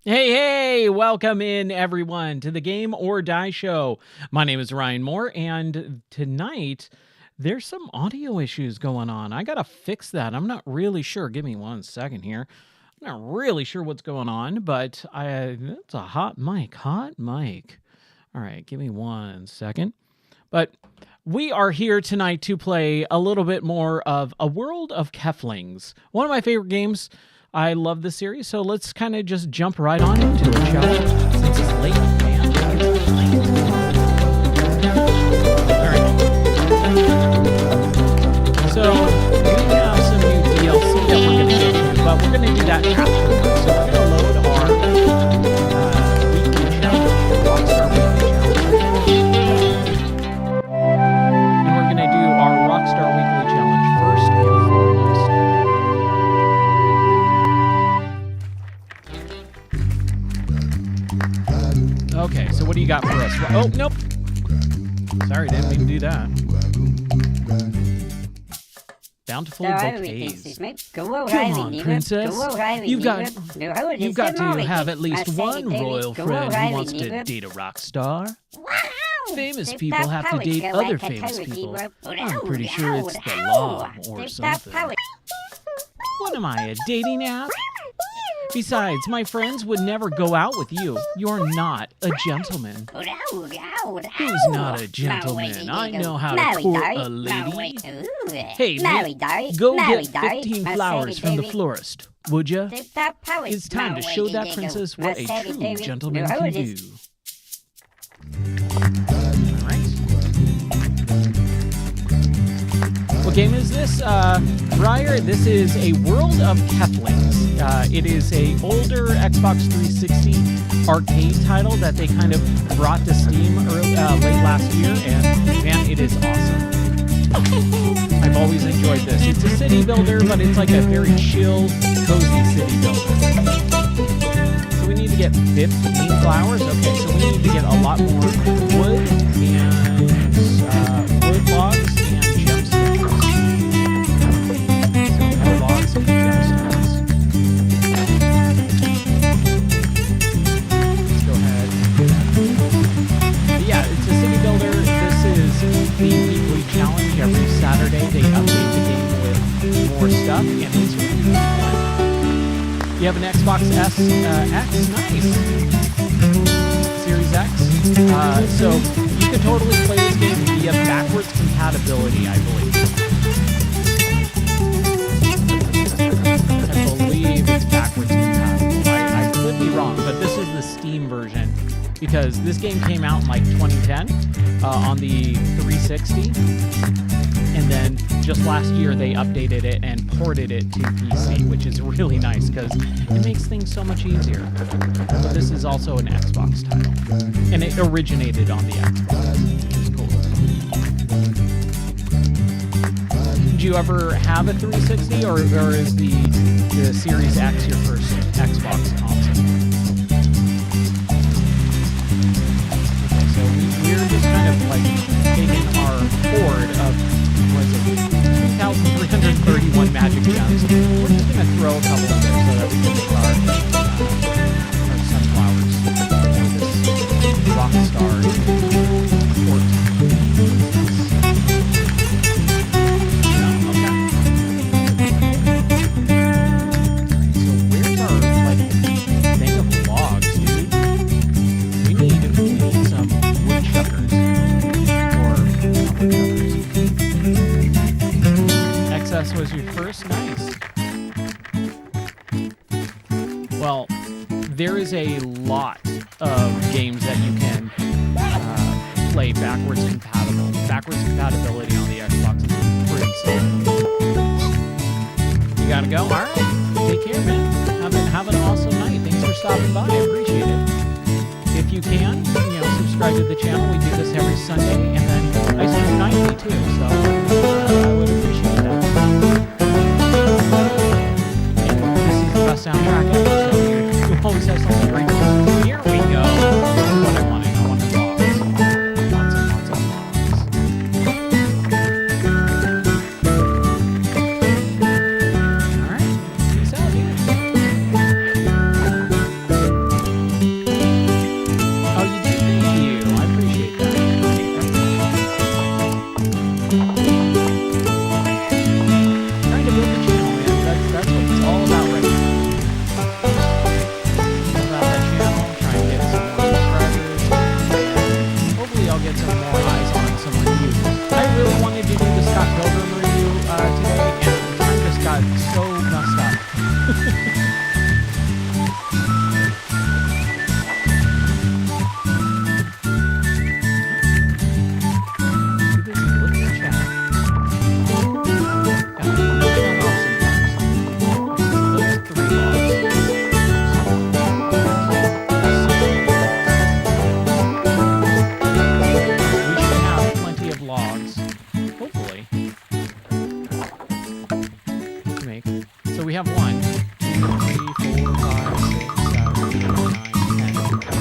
Hey, welcome in everyone to the Game or Die Show. My name is Ryan Moore, and tonight there's some audio issues going on. I gotta fix that. I'm not really sure. Give me 1 second here. I'm not really sure what's going on, but it's a hot mic. All right, give me 1 second. But we are here tonight to play a little bit more of A World of Keflings, one of my favorite games. I love this series, so let's kind of just jump right on into it, shall we? Since it's late, man. All right. So, we have some new DLC that we're going to get to, but we're going to do that afterwards. So, we're going to load our weekly challenge, Rockstar Weekly Challenge. And we're going to do our Rockstar Weekly Challenge first and foremost. Okay, so what do you got for us? Oh, nope. Sorry, didn't mean to do that. Bountiful bouquets. Come on, princess. You've got to have at least one royal friend who wants to date a rock star. Famous people have to date other famous people. I'm pretty sure it's the law or something. What am I, a dating app? Besides, my friends would never go out with you. You're not a gentleman. Who's not a gentleman? I know how to court a lady. Hey, Nick, go get 15 flowers from the florist, would ya? It's time to show that princess what a true gentleman can do. All right. What game is this? Briar, this is A World of Keflings. It is a older Xbox 360 arcade title that they kind of brought to Steam late last year, and man, it is awesome. I've always enjoyed this. It's a city builder, but it's like a very chill, cozy city builder. So we need to get 15 flowers. Okay, so we need to get a lot more wood and wood logs and gemstones. So wood logs and gemstones. The weekly challenge every Saturday. They update the game with more stuff, and it's really fun. You have an Xbox X, nice. Series X. So you can totally play this game via backwards compatibility, I believe. I believe it's backwards compatible. I could be wrong, but this is the Steam version, because this game came out in like 2010 on the 360, and then just last year they updated it and ported it to PC, which is really nice because it makes things so much easier. But this is also an Xbox title, and it originated on the Xbox, which is cool. Did you ever have a 360, or is the Series X your first Xbox console? We're just kind of like taking our hoard of, 2,331 magic gems. We're just going to throw a couple of them so that we can make our sunflowers for this rock star fort. So where's our thing of logs, dude? We need some woodchuckers. XS was your first? Nice. Well, there is a lot of games that you can play backwards compatible. Backwards compatibility on the Xbox is pretty simple. You gotta go? Alright. Take care, man. Have an awesome night. Thanks for stopping by. I appreciate it. If you can, subscribe to the channel. We do this every Sunday, and then I stream nightly too, so I would appreciate that. And this is the best soundtrack ever, so you always have something great. Here we go. This is what I wanted. I wanted logs. Lots and lots of logs. Alright. Peace out, dude. So we have 1, 2, 3, 4, 5, 6, 7, 8, 9, 10.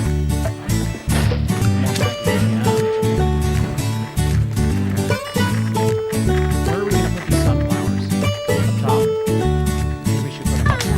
Where are we going to put these sunflowers? Up top? We should put them up top.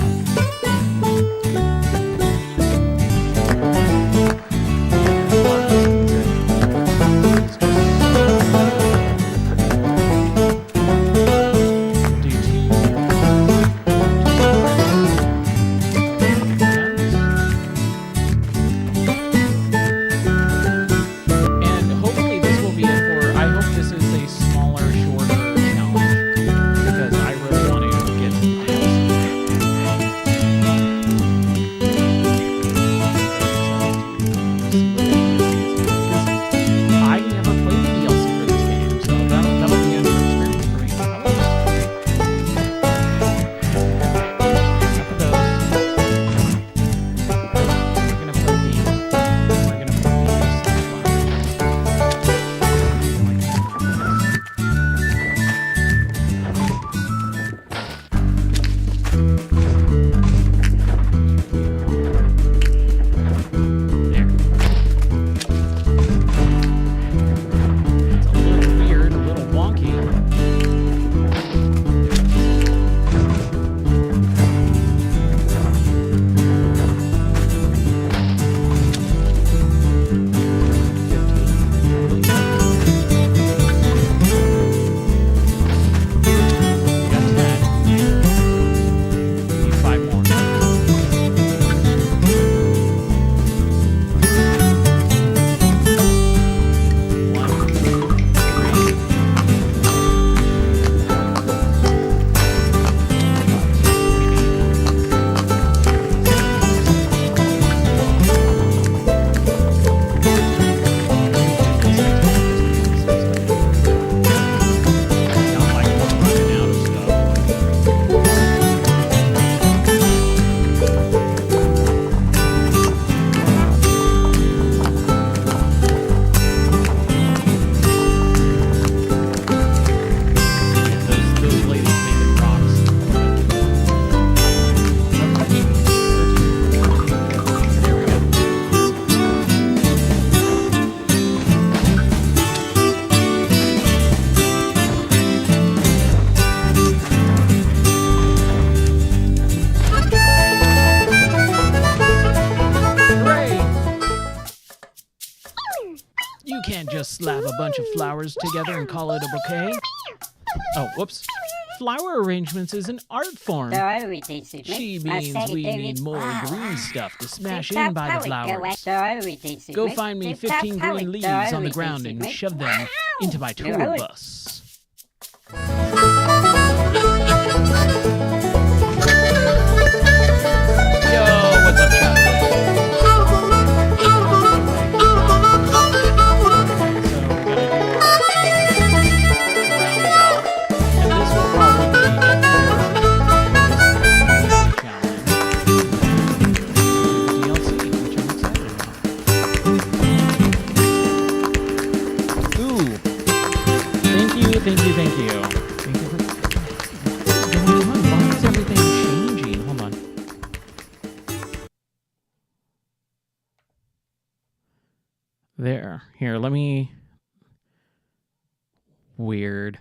Can't just slap a bunch of flowers together and call it a bouquet. Oh, whoops. Flower arrangements is an art form. She means we need more green stuff to smash in by the flowers. Go find me 15 green leaves on the ground and shove them into my tour bus. Yo, what's up, chat? Thank you. Thank you for... Why is everything changing? Hold on. There. Here, let me... Weird.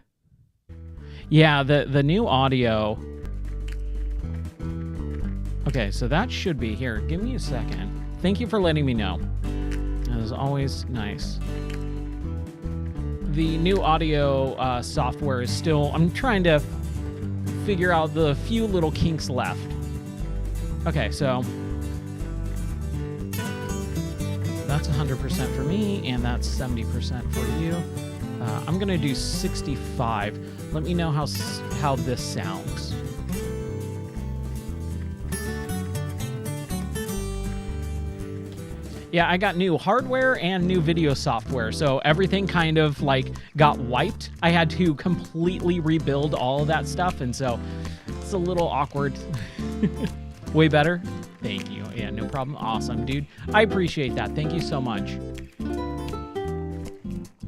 Yeah, the new audio... Okay, so that should be... Here, give me a second. Thank you for letting me know. That is always nice. The new audio software is still... I'm trying to figure out the few little kinks left. Okay, so... That's 100% for me, and that's 70% for you. I'm going to do 65. Let me know how this sounds. Yeah, I got new hardware and new video software, so everything kind of like got wiped. I had to completely rebuild all of that stuff, and so it's a little awkward. Way better? Thank you. Yeah, no problem. Awesome, dude. I appreciate that. Thank you so much.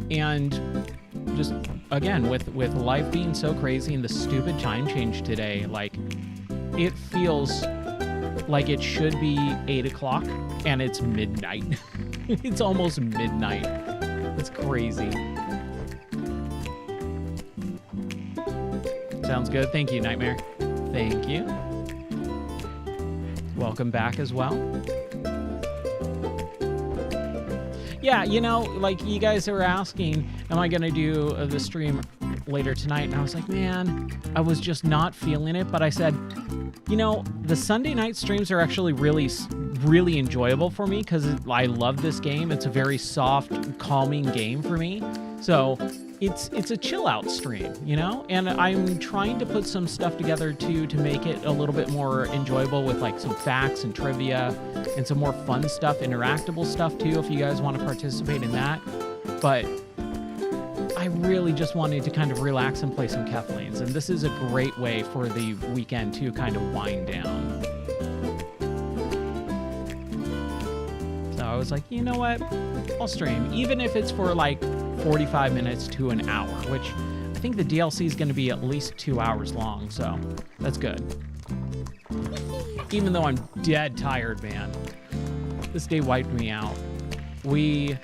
And just, again, with life being so crazy and the stupid time change today, like, it feels like it should be 8 o'clock and it's midnight. It's almost midnight. It's crazy. Sounds good. Thank you, Nightmare. Thank you. Welcome back as well. Yeah, you know, like you guys are asking, am I going to do the stream later tonight? And I was like, man, I was just not feeling it. But I said, you know, the Sunday night streams are actually really enjoyable for me because I love this game. It's a very soft, calming game for me. So it's a chill out stream, you know? And I'm trying to put some stuff together too to make it a little bit more enjoyable with like some facts and trivia and some more fun stuff, interactable stuff too, if you guys want to participate in that. But I really just wanted to kind of relax and play some Keflings, and this is a great way for the weekend to kind of wind down. So I was like, you know what? I'll stream, even if it's for like 45 minutes to an hour, which I think the DLC is going to be at least 2 hours long, so that's good. Even though I'm dead tired, man. This day wiped me out. We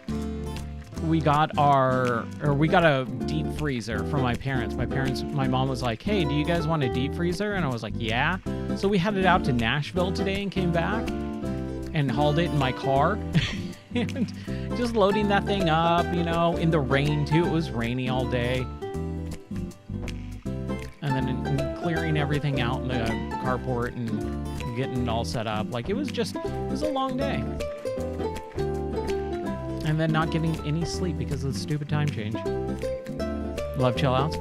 got a deep freezer from my parents. My mom was like, hey, do you guys want a deep freezer? And I was like, yeah. So we headed out to Nashville today and came back and hauled it in my car. And just loading that thing up, you know, in the rain too. It was rainy all day. And then clearing everything out in the carport and getting it all set up. Like, it was a long day. And then not getting any sleep because of the stupid time change. Love chill outs.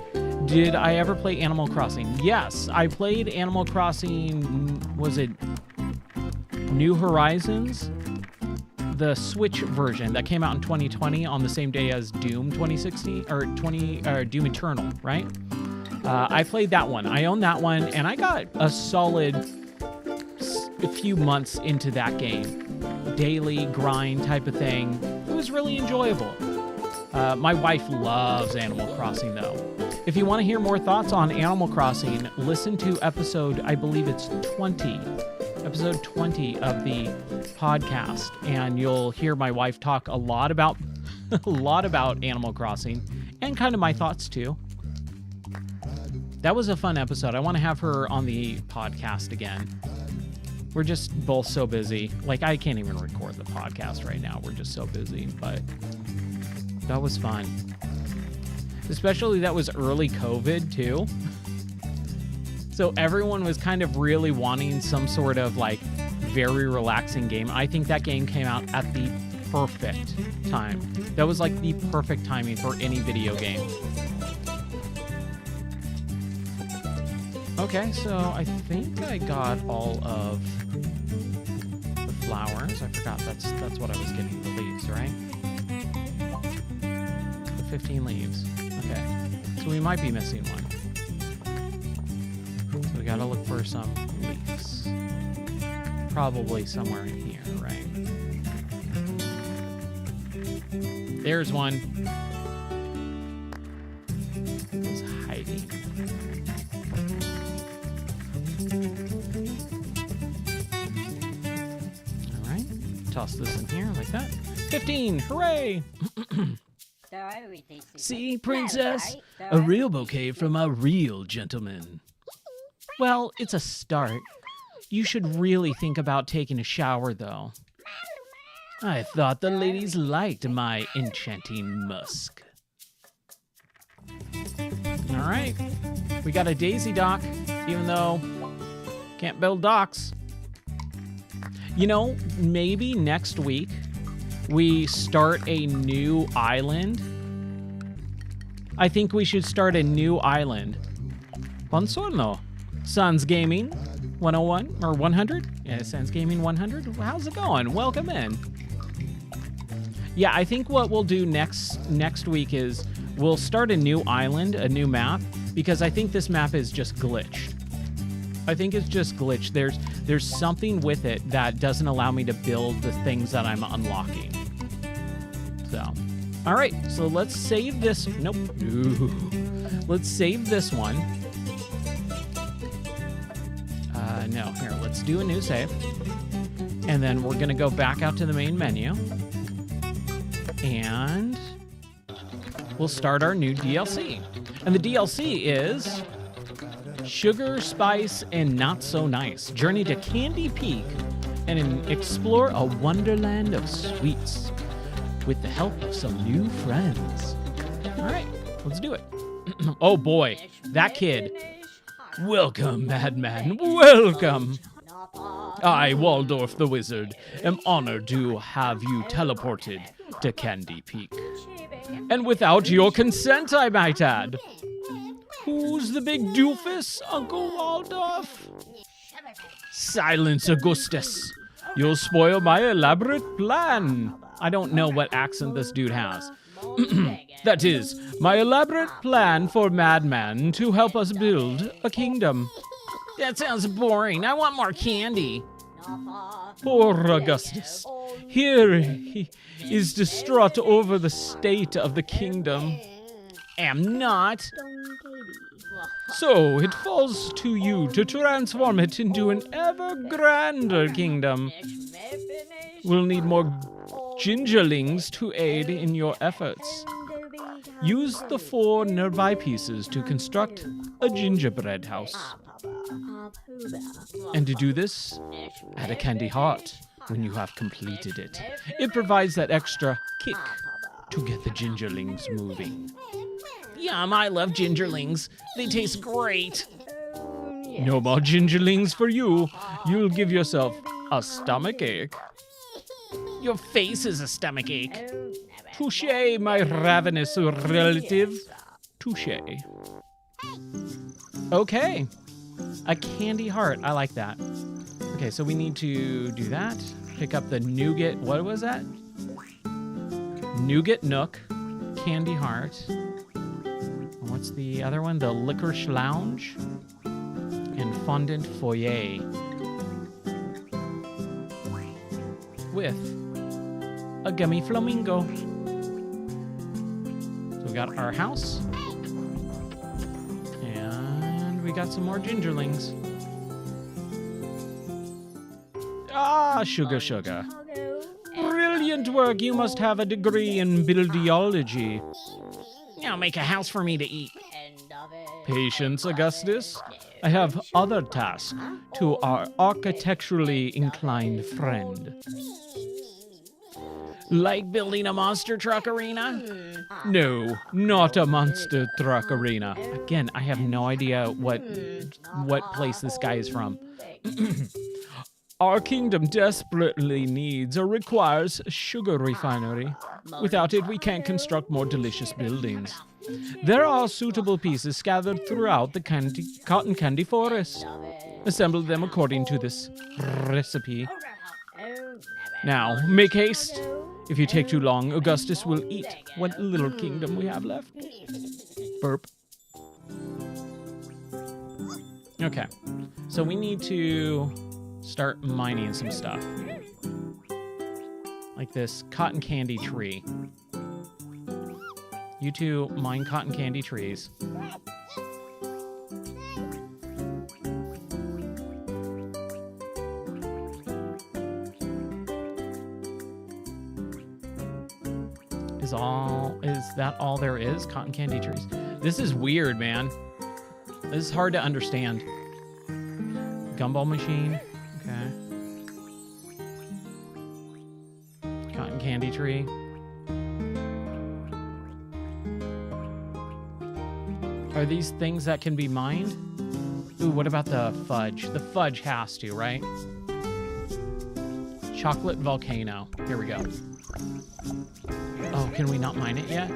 Did I ever play Animal Crossing? Yes, I played Animal Crossing, was it New Horizons? The Switch version that came out in 2020 on the same day as Doom 2016, or Doom Eternal, right? I played that one. I own that one, and I got a solid few months into that game. Daily grind type of thing. It was really enjoyable. My wife loves Animal Crossing, though. If you want to hear more thoughts on Animal Crossing, listen to episode, I believe it's 20. Episode 20 of the podcast, and you'll hear my wife talk a lot about Animal Crossing and kind of my thoughts too. That was a fun episode. I want to have her on the podcast again. We're just both so busy. Like, I can't even record the podcast right now. We're just so busy, but that was fun. Especially that was early COVID too. So everyone was kind of really wanting some sort of like very relaxing game. I think that game came out at the perfect time. That was like the perfect timing for any video game. Okay, so I think I got all of the flowers. I forgot that's what I was getting, the leaves, right? The 15 leaves. Okay, so we might be missing one. So we gotta look for some leaves. Probably somewhere in here, right? There's one. It's hiding. All right. Toss this in here like that. 15! Hooray! See, princess? A real bouquet from a real gentleman. Well, it's a start. You should really think about taking a shower, though. I thought the ladies liked my enchanting musk. All right. We got a daisy dock, even though can't build docks. You know, maybe next week we start a new island. I think we should start a new island. Buongiorno. Sans Gaming 101 or 100? Yeah, Sans Gaming 100. How's it going? Welcome in. Yeah, I think what we'll do next week is we'll start a new island, a new map, because I think this map is just glitched. I think it's just glitched. There's something with it that doesn't allow me to build the things that I'm unlocking. So, all right. So let's save this. Nope. Ooh. Let's save this one. No, here, let's do a new save. And then we're going to go back out to the main menu. And we'll start our new DLC. And the DLC is Sugar, Spice, and Not So Nice. Journey to Candy Peak and explore a wonderland of sweets with the help of some new friends. All right, let's do it. Oh boy, that kid. Welcome, madman, welcome. I, Waldorf the Wizard, am honored to have you teleported to Candy Peak. And without your consent, I might add. Who's the big doofus, Uncle Waldorf? Silence, Augustus. You'll spoil my elaborate plan. I don't know what accent this dude has. That is, my elaborate plan for Madman to help us build a kingdom. That sounds boring. I want more candy. Poor Augustus. Here he is distraught over the state of the kingdom. Am not. So it falls to you to transform it into an ever grander kingdom. We'll need more gingerlings to aid in your efforts. Use the 4 nearby pieces to construct a gingerbread house. And to do this, add a candy heart when you have completed it. It provides that extra kick to get the gingerlings moving. Yum, I love gingerlings. They taste great. No more gingerlings for you. You'll give yourself a stomachache. Your face is a stomachache. Touché, my ravenous relative. Touché. Okay. A candy heart. I like that. Okay, so we need to do that. Pick up the nougat. What was that? Nougat Nook. Candy heart. What's the other one? The Licorice Lounge. And Fondant Foyer. With a gummy flamingo. So we got our house. And we got some more gingerlings. Ah, sugar, sugar. Brilliant work. You must have a degree in buildiology. Now make a house for me to eat. Patience, Augustus. I have other tasks to our architecturally inclined friend. Like building a monster truck arena? No, not a monster truck arena. Again, I have no idea what place this guy is from. Our kingdom desperately needs or requires a sugar refinery. Without it, we can't construct more delicious buildings. There are suitable pieces scattered throughout the cotton candy forest. Assemble them according to this recipe. Now, make haste. If you take too long, Augustus will eat what little kingdom we have left. Burp. Okay, so we need to start mining some stuff. Like this cotton candy tree. You two mine cotton candy trees. Is that all there is? Cotton candy trees. This is weird, man. This is hard to understand. Gumball machine. Okay. Cotton candy tree. Are these things that can be mined? Ooh, what about the fudge? The fudge has to, right? Chocolate volcano. Here we go. Oh, can we not mine it yet?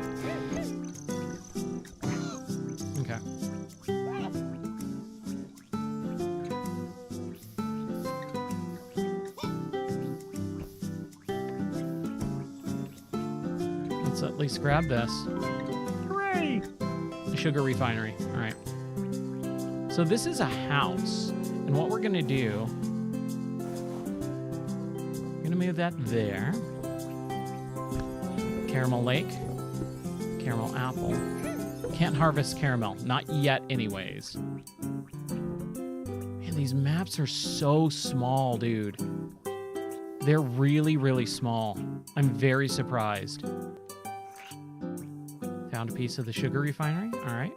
Okay. Let's at least grab this. Hooray! The sugar refinery. All right. So this is a house. And what we're going to do... We're going to move that there. Caramel Lake. Caramel Apple. Can't harvest caramel. Not yet, anyways. And these maps are so small, dude. They're really, really small. I'm very surprised. Found a piece of the sugar refinery. All right.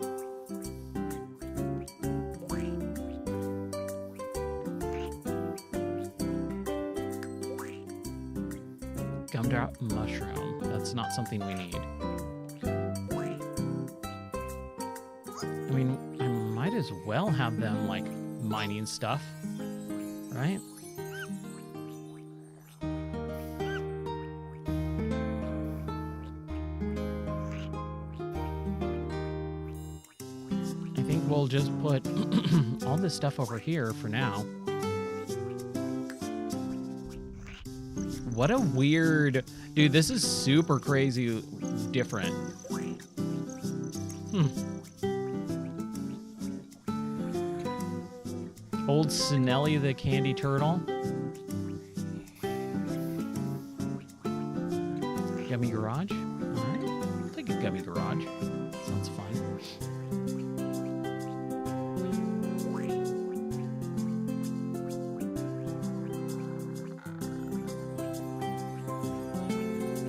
Gumdrop mushroom. That's not something we need. I mean, I might as well have them, like, mining stuff, right? I think we'll just put all this stuff over here for now. What a weird... Dude, this is super crazy different. Old Snelly the Candy Turtle. Gummy Garage. Alright. I'll take a Gummy Garage. Sounds fun.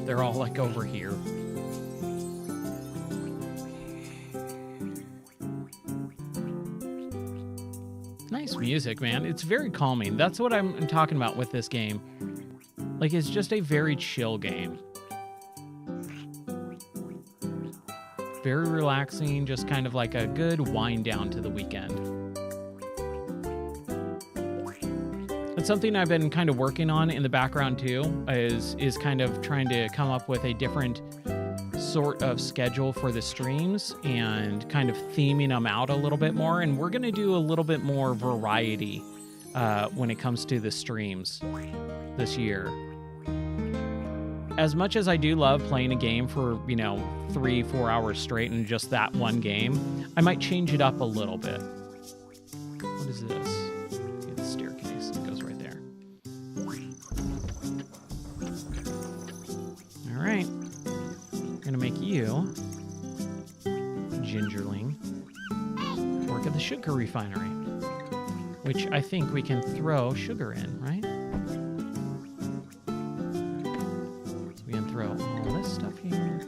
They're all like over here. Nice music, man. It's very calming. That's what I'm talking about with this game. Like, it's just a very chill game. Very relaxing, just kind of like a good wind down to the weekend. It's something I've been kind of working on in the background too, is kind of trying to come up with a different sort of schedule for the streams and kind of theming them out a little bit more. And we're going to do a little bit more variety when it comes to the streams this year. As much as I do love playing a game for, 3-4 hours straight and just that one game, I might change it up a little bit. What is this? Okay, the staircase. It goes right there. All right. We're going to make you, Gingerling, work at the sugar refinery, which I think we can throw sugar in, right? So we can throw all this stuff here.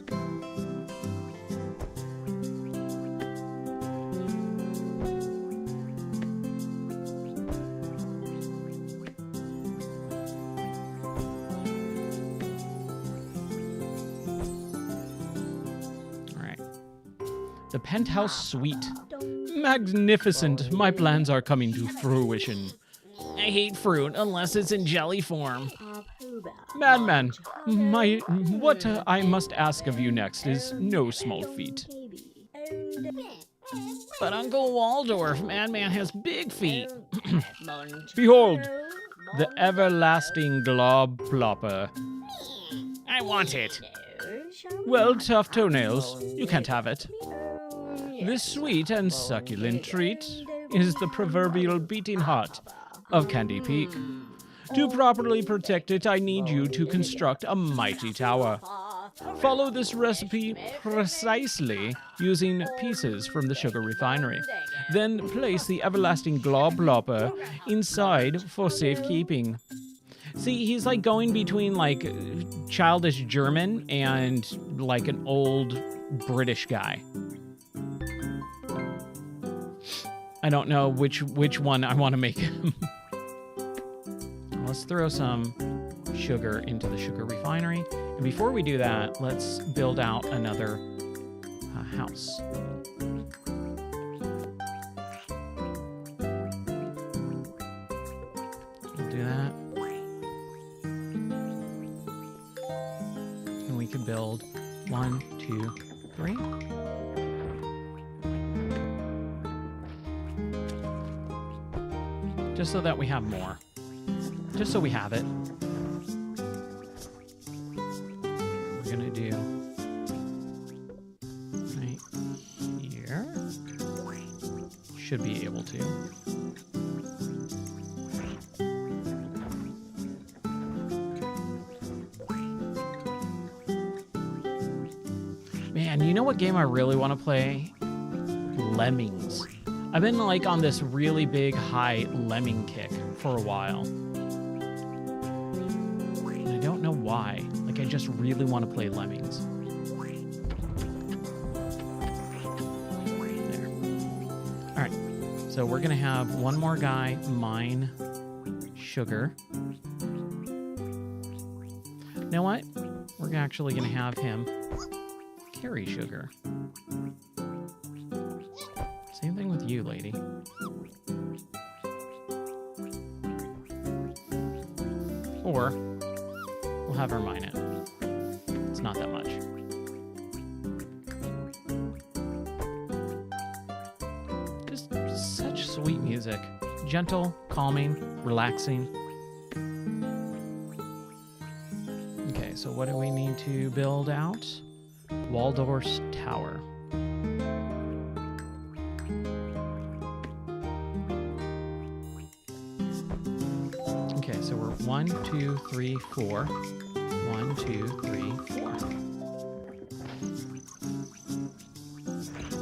The penthouse suite. Magnificent. My plans are coming to fruition. I hate fruit unless it's in jelly form. Madman, what I must ask of you next is no small feat. But Uncle Waldorf, Madman has big feet. Behold, the everlasting glob plopper. I want it. Well, tough toenails, you can't have it. This sweet and succulent treat is the proverbial beating heart of Candy Peak. To properly protect it, I need you to construct a mighty tower. Follow this recipe precisely using pieces from the sugar refinery. Then place the everlasting glob plopper inside for safekeeping. See, he's like going between like childish German and like an old British guy. I don't know which one I want to make him. Let's throw some sugar into the sugar refinery. And before we do that, let's build out another house. We'll do that. And we can build 1, 2, 3. Just so that we have more. Just so we have it. We're gonna do right here. Should be able to. Man, you know what game I really want to play? Lemmings. I've been like on this really big high lemming kick for a while. And I don't know why. Like, I just really want to play lemmings. There. All right. So we're going to have one more guy mine sugar. You know what? We're actually going to have him carry sugar. Same thing with you, lady. Or we'll have her mine it. It's not that much. Just such sweet music. Gentle, calming, relaxing. Okay, so what do we need to build out? Waldorf's Tower. Okay, so we're 1, 2, 3, 4. 1, 2, 3, 4.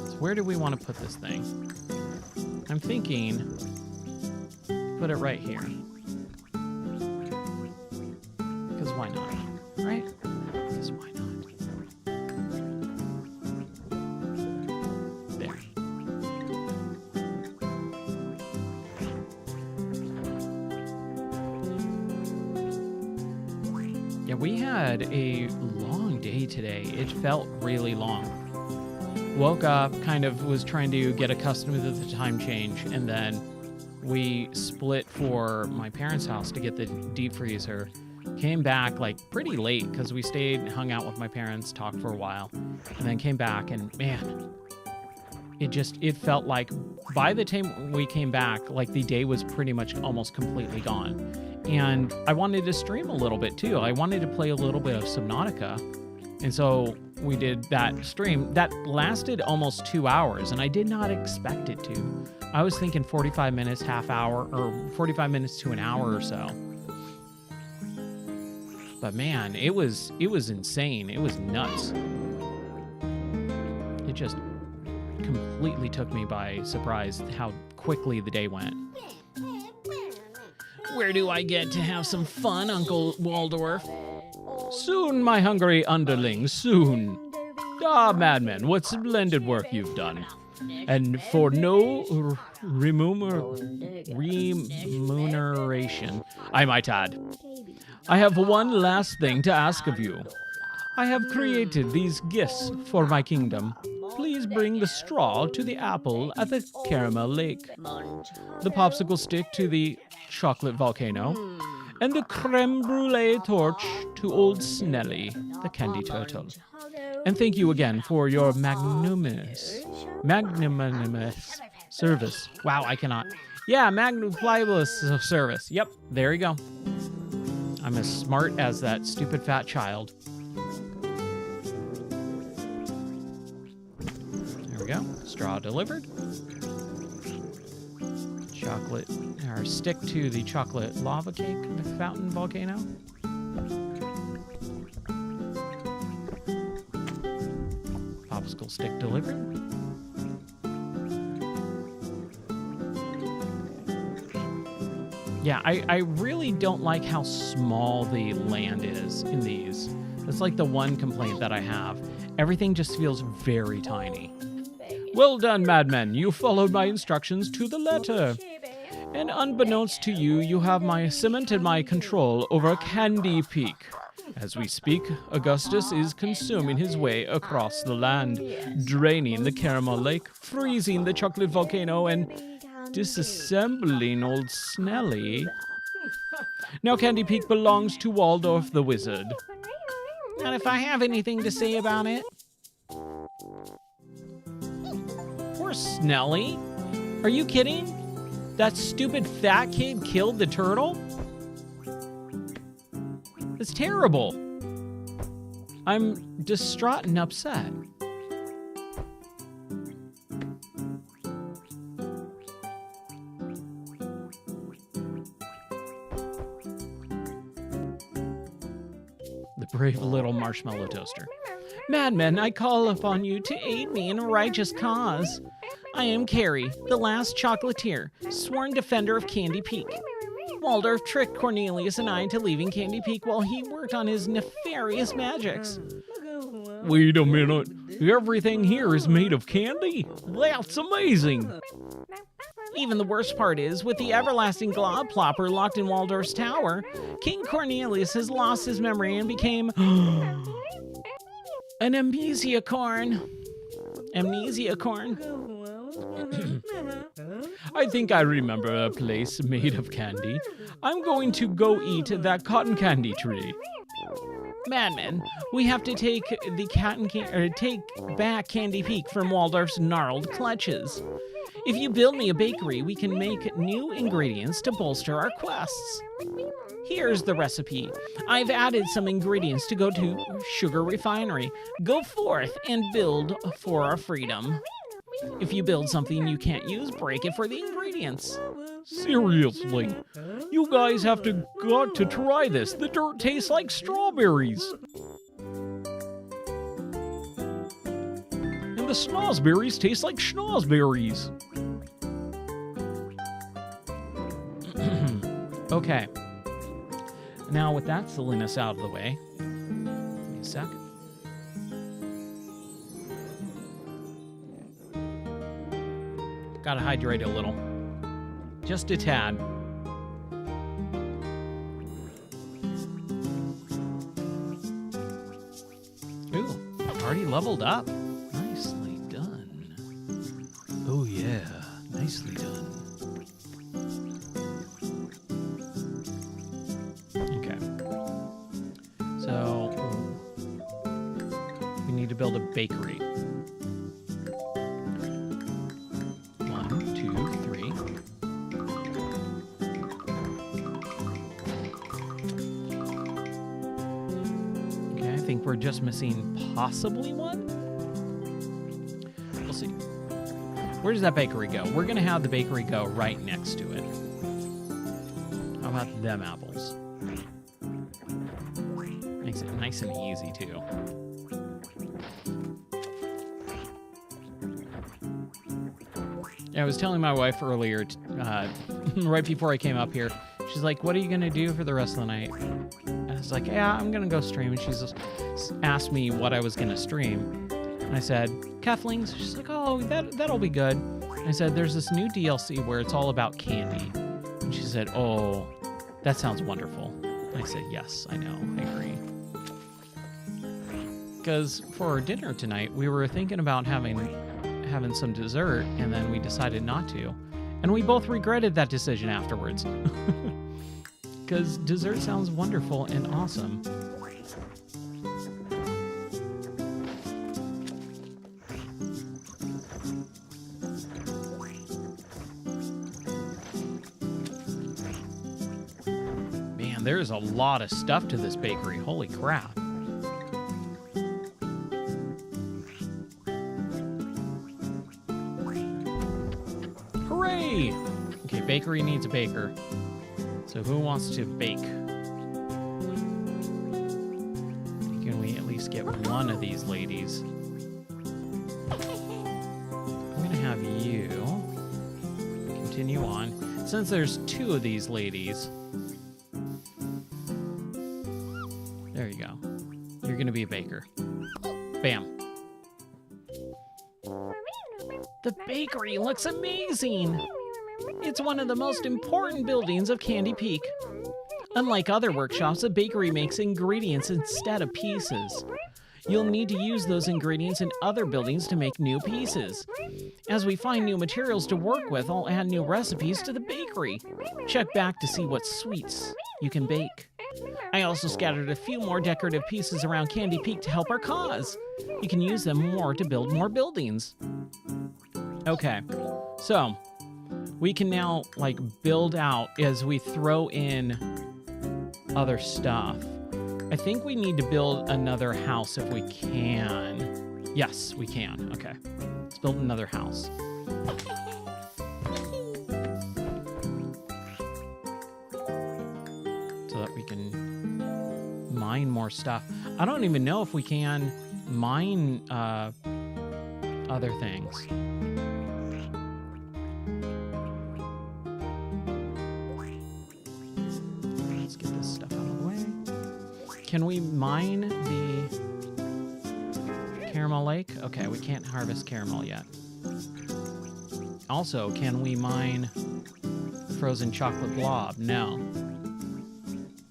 So where do we want to put this thing? I'm thinking, put it right here. Because why not? Right? Because why not? There. Yeah, we had a long day today. It felt really long. Woke up, kind of was trying to get accustomed to the time change, and then we split for my parents' house to get the deep freezer. Came back like pretty late because we stayed and hung out with my parents, talked for a while, and then came back, and man, it felt like by the time we came back, like the day was pretty much almost completely gone. And I wanted to stream a little bit too. I wanted to play a little bit of Subnautica. And so we did that stream. That lasted almost 2 hours, and I did not expect it to. I was thinking 45 minutes, half hour, or 45 minutes to an hour or so. But man, it was insane. It was nuts. It just completely took me by surprise how quickly the day went. Where do I get to have some fun, Uncle Waldorf? Soon, my hungry underling, soon. Ah, madman, what splendid work you've done. And for no remuneration, I might add, I have one last thing to ask of you. I have created these gifts for my kingdom. Please bring the straw to the apple at the Caramel Lake, the popsicle stick to the chocolate volcano, and the creme brulee torch to Old Snelly, the candy turtle. And thank you again for your magnanimous service. Wow, I cannot. Yeah, magnanimous service. Yep, there you go. I'm as smart as that stupid fat child. There we go. Straw delivered. Chocolate, or stick to the chocolate lava cake, the fountain volcano. Popsicle stick delivered. Yeah, I really don't like how small the land is in these. That's like the one complaint that I have. Everything just feels very tiny. Well done, madmen. You followed my instructions to the letter. And unbeknownst to you, you have cemented my control over Candy Peak. As we speak, Augustus is consuming his way across the land, draining the Caramel Lake, freezing the chocolate volcano, and disassembling Old Snelly. Now Candy Peak belongs to Waldorf the Wizard. And if I have anything to say about it... Poor Snelly. Are you kidding? That stupid fat kid killed the turtle? It's terrible. I'm distraught and upset. The brave little marshmallow toaster. Madmen, I call upon you to aid me in a righteous cause. I am Carrie, the last chocolatier, sworn defender of Candy Peak. Waldorf tricked Cornelius and I into leaving Candy Peak while he worked on his nefarious magics. Wait a minute. Everything here is made of candy? That's amazing. Even the worst part is, with the everlasting glob plopper locked in Waldorf's tower, King Cornelius has lost his memory and became an amnesiacorn. I think I remember a place made of candy. I'm going to go eat that cotton candy tree. Madman, we have to take back Candy Peak from Waldorf's gnarled clutches. If you build me a bakery, we can make new ingredients to bolster our quests. Here's the recipe. I've added some ingredients to go to Sugar Refinery. Go forth and build for our freedom. If you build something you can't use, break it for the ingredients. Seriously, you guys got to try this. The dirt tastes like strawberries. And the snozberries taste like schnozberries. Okay. Now with that silliness out of the way, give me a sec. Gotta hydrate a little. Just a tad. Ooh, already leveled up. Nicely done. Oh yeah, nicely done. Okay. So, we need to build a bakery. 1, 2, 3. Okay, I think we're just missing possibly one. We'll see. Where does that bakery go? We're going to have the bakery go right next to it. How about them apples? Makes it nice and easy, too. I was telling my wife earlier, right before I came up here, she's like, what are you going to do for the rest of the night? And I was like, yeah, I'm going to go stream. And she just asked me what I was going to stream. And I said, Keflings. She's like, oh, that'll be good. And I said, there's this new DLC where it's all about candy. And she said, oh, that sounds wonderful. And I said, yes, I know, I agree. Because for our dinner tonight, we were thinking about having some dessert, and then we decided not to. And we both regretted that decision afterwards. Because dessert sounds wonderful and awesome. Man, there's a lot of stuff to this bakery. Holy crap. Okay, bakery needs a baker. So who wants to bake? Can we at least get one of these ladies? I'm gonna have you continue on. Since there's two of these ladies, there you go. You're gonna be a baker. Bam. The bakery looks amazing! It's one of the most important buildings of Candy Peak. Unlike other workshops, a bakery makes ingredients instead of pieces. You'll need to use those ingredients in other buildings to make new pieces. As we find new materials to work with, I'll add new recipes to the bakery. Check back to see what sweets you can bake. I also scattered a few more decorative pieces around Candy Peak to help our cause. You can use them more to build more buildings. Okay, so we can now, like, build out as we throw in other stuff. I think we need to build another house if we can. Yes, we can. Okay, let's build another house. So that we can mine more stuff. I don't even know if we can mine other things. Can we mine the caramel lake? Okay, we can't harvest caramel yet. Also, can we mine frozen chocolate blob? No.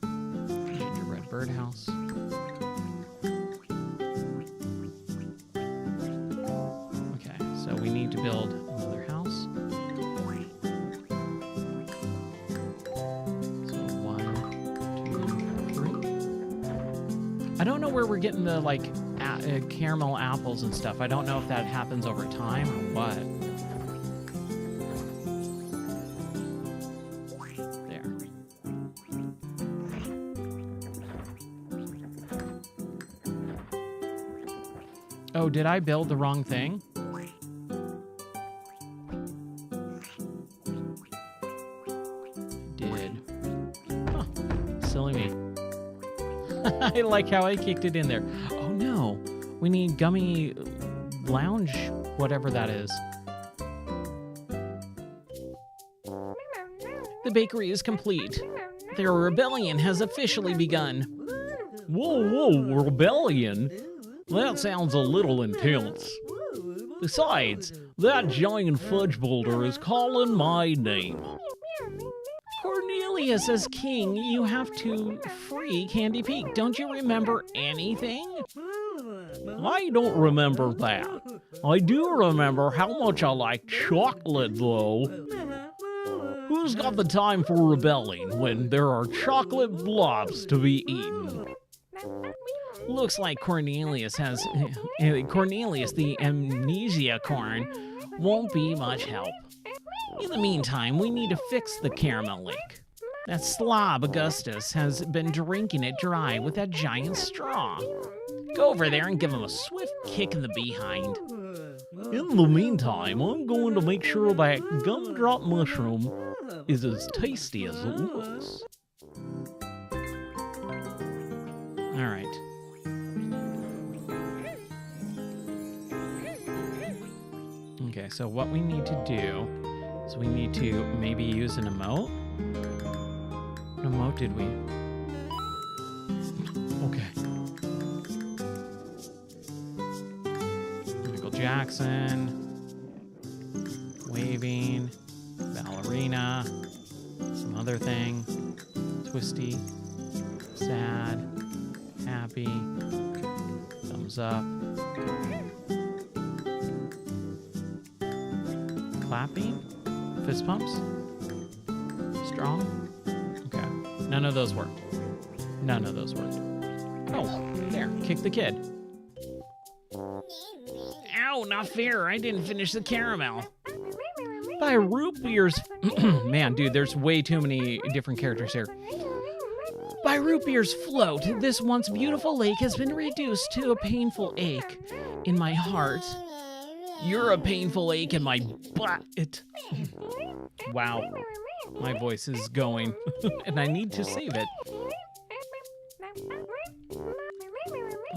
Gingerbread birdhouse. Okay, so we need to build another house. So 1, 2, 3. I don't know where we're getting the caramel apples and stuff. I don't know if that happens over time or what. Oh, did I build the wrong thing? Did. Huh. Silly me. I like how I kicked it in there. Oh no, we need gummy lounge, whatever that is. The bakery is complete. Their rebellion has officially begun. Whoa, rebellion? That sounds a little intense. Besides, that giant fudge boulder is calling my name. Cornelius, as king, you have to free Candy Peak. Don't you remember anything? I don't remember that. I do remember how much I like chocolate, though. Who's got the time for rebelling when there are chocolate blobs to be eaten? Looks like Cornelius the amnesia corn, won't be much help. In the meantime, we need to fix the caramel lake. That slob Augustus has been drinking it dry with that giant straw. Go over there and give him a swift kick in the behind. In the meantime, I'm going to make sure that gumdrop mushroom is as tasty as it looks. All right. Okay, so what we need to do is we need to maybe use an emote. What emote did we? Okay. Michael Jackson. Waving. Ballerina. Some other thing. Twisty. Sad. Happy. Thumbs up. Clapping? Fist pumps? Strong? Okay. None of those worked. None of those worked. Oh, there. Kick the kid. Ow, not fair. I didn't finish the caramel. By root beer's... Man, dude, there's way too many different characters here. By root beer's float, this once beautiful lake has been reduced to a painful ache in my heart. You're a painful ache in my butt. Wow. My voice is going, and I need to save it.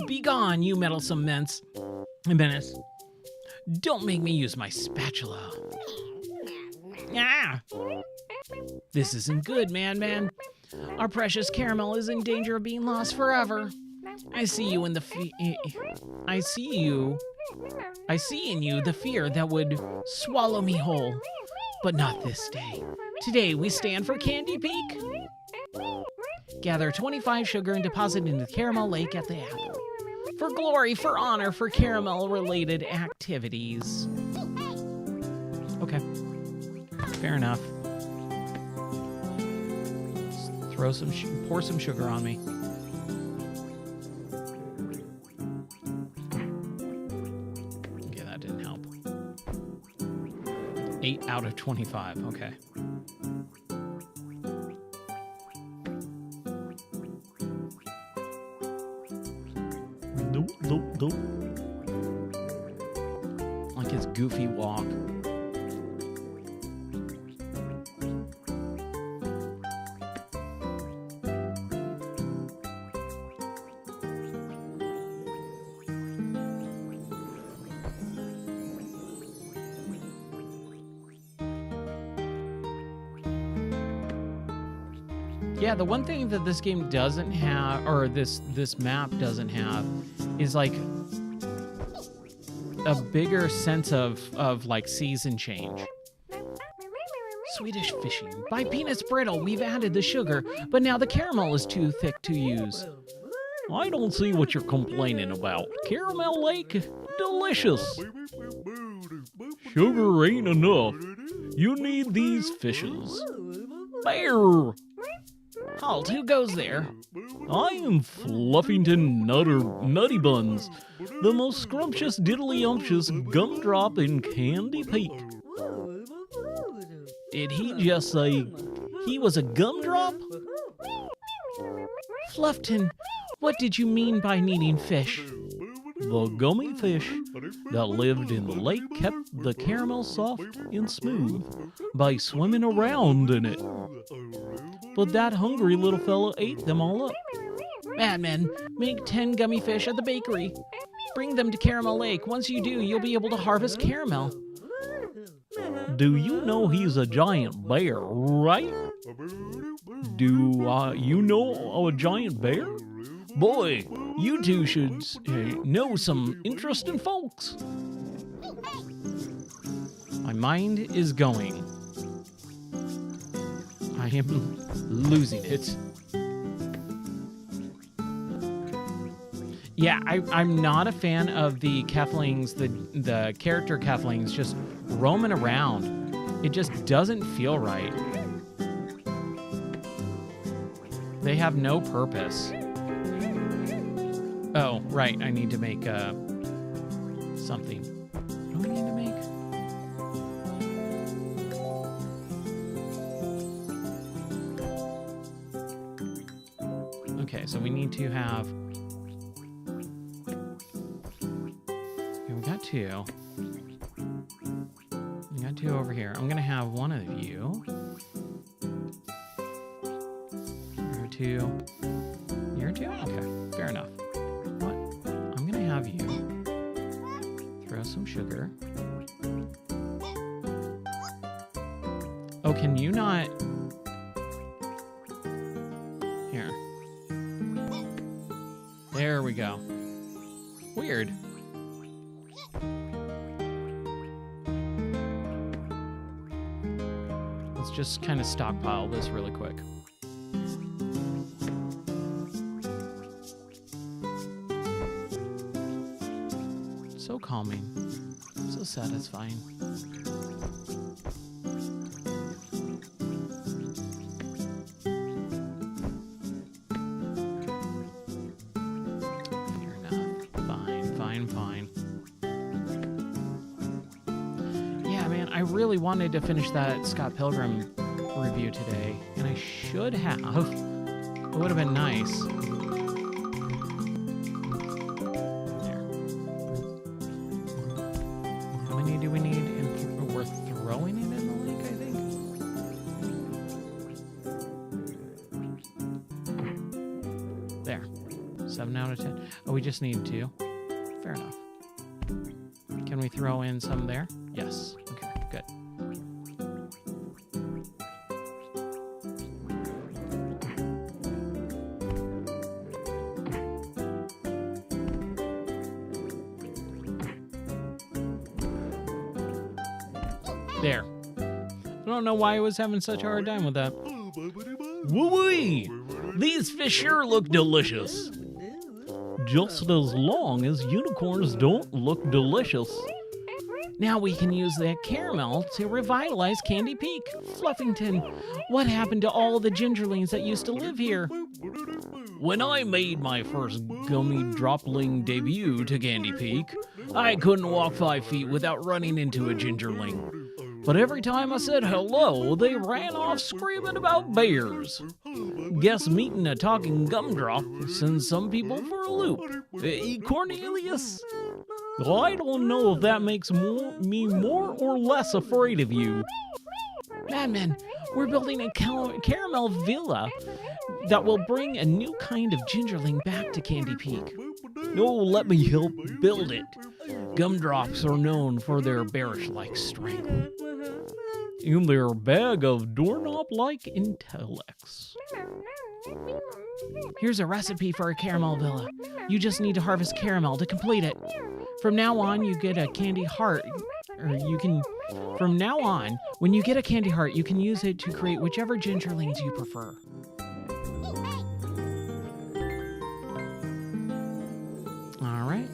Be gone, you meddlesome menace. Don't make me use my spatula. Ah! This isn't good, man. Our precious caramel is in danger of being lost forever. I see in you the fear that would swallow me whole. But not this day. Today we stand for Candy Peak. Gather 25 sugar and deposit into the caramel lake at the apple. For glory, for honor, for caramel-related activities. Okay. Fair enough. Throw some, pour some sugar on me. Okay, that didn't help. 8 out of 25, okay. Nope. Like his goofy walk. Yeah, the one thing that this game doesn't have, or this map doesn't have, is like a bigger sense of like season change. Swedish fishing. By Peanuts Brittle, we've added the sugar, but now the caramel is too thick to use. I don't see what you're complaining about. Caramel Lake, delicious. Sugar ain't enough. You need these fishes. Bear! Halt, who goes there? I am Fluffington Nutty Buns, the most scrumptious diddly-umptious gumdrop in Candy Peak. Did he just say he was a gumdrop? Fluffton, what did you mean by needing fish? The gummy fish that lived in the lake kept the caramel soft and smooth by swimming around in it. But that hungry little fellow ate them all up. Madman, make 10 gummy fish at the bakery. Bring them to Caramel Lake. Once you do, you'll be able to harvest caramel. Do you know he's a giant bear, right? Do you know a giant bear? Boy, you two should know some interesting folks. My mind is going. I am losing it. Yeah, I'm not a fan of the Keflings, the character Keflings just roaming around. It just doesn't feel right. They have no purpose. Oh, right, I need to make something. What do I need to make? Okay, so we need to have... Okay, we got two. We got two over here. I'm gonna have one of you. You're two. You're two? Okay, fair enough. What? I'm gonna have you throw some sugar. Oh, can you not... Here. There we go. Weird. Let's just kind of stockpile this really quick. So calming. So satisfying. Fine. Yeah, man, I really wanted to finish that Scott Pilgrim review today, and I should have. It would have been nice. There. How many do we need? And we're throwing it in the lake, I think. There. 7 out of 10. Oh, we just need 2. Fair enough. Can we throw in some there? Yes. Okay, good. There. I don't know why I was having such a hard time with that. Woo-wee! These fish sure look delicious. Just as long as unicorns don't look delicious. Now we can use that caramel to revitalize Candy Peak. Fluffington, what happened to all the gingerlings that used to live here? When I made my first gummy dropling debut to Candy Peak, I couldn't walk 5 feet without running into a gingerling. But every time I said hello, they ran off screaming about bears. Guess meeting a talking gumdrop sends some people for a loop. Cornelius? I don't know if that makes me more or less afraid of you. Madman, we're building a caramel villa that will bring a new kind of gingerling back to Candy Peak. Oh, let me help build it. Gumdrops are known for their bearish-like strength. in their bag of doorknob-like intellects. Here's a recipe for a caramel villa. You just need to harvest caramel to complete it. From now on, you get a candy heart. From now on, when you get a candy heart, you can use it to create whichever gingerlings you prefer. All right.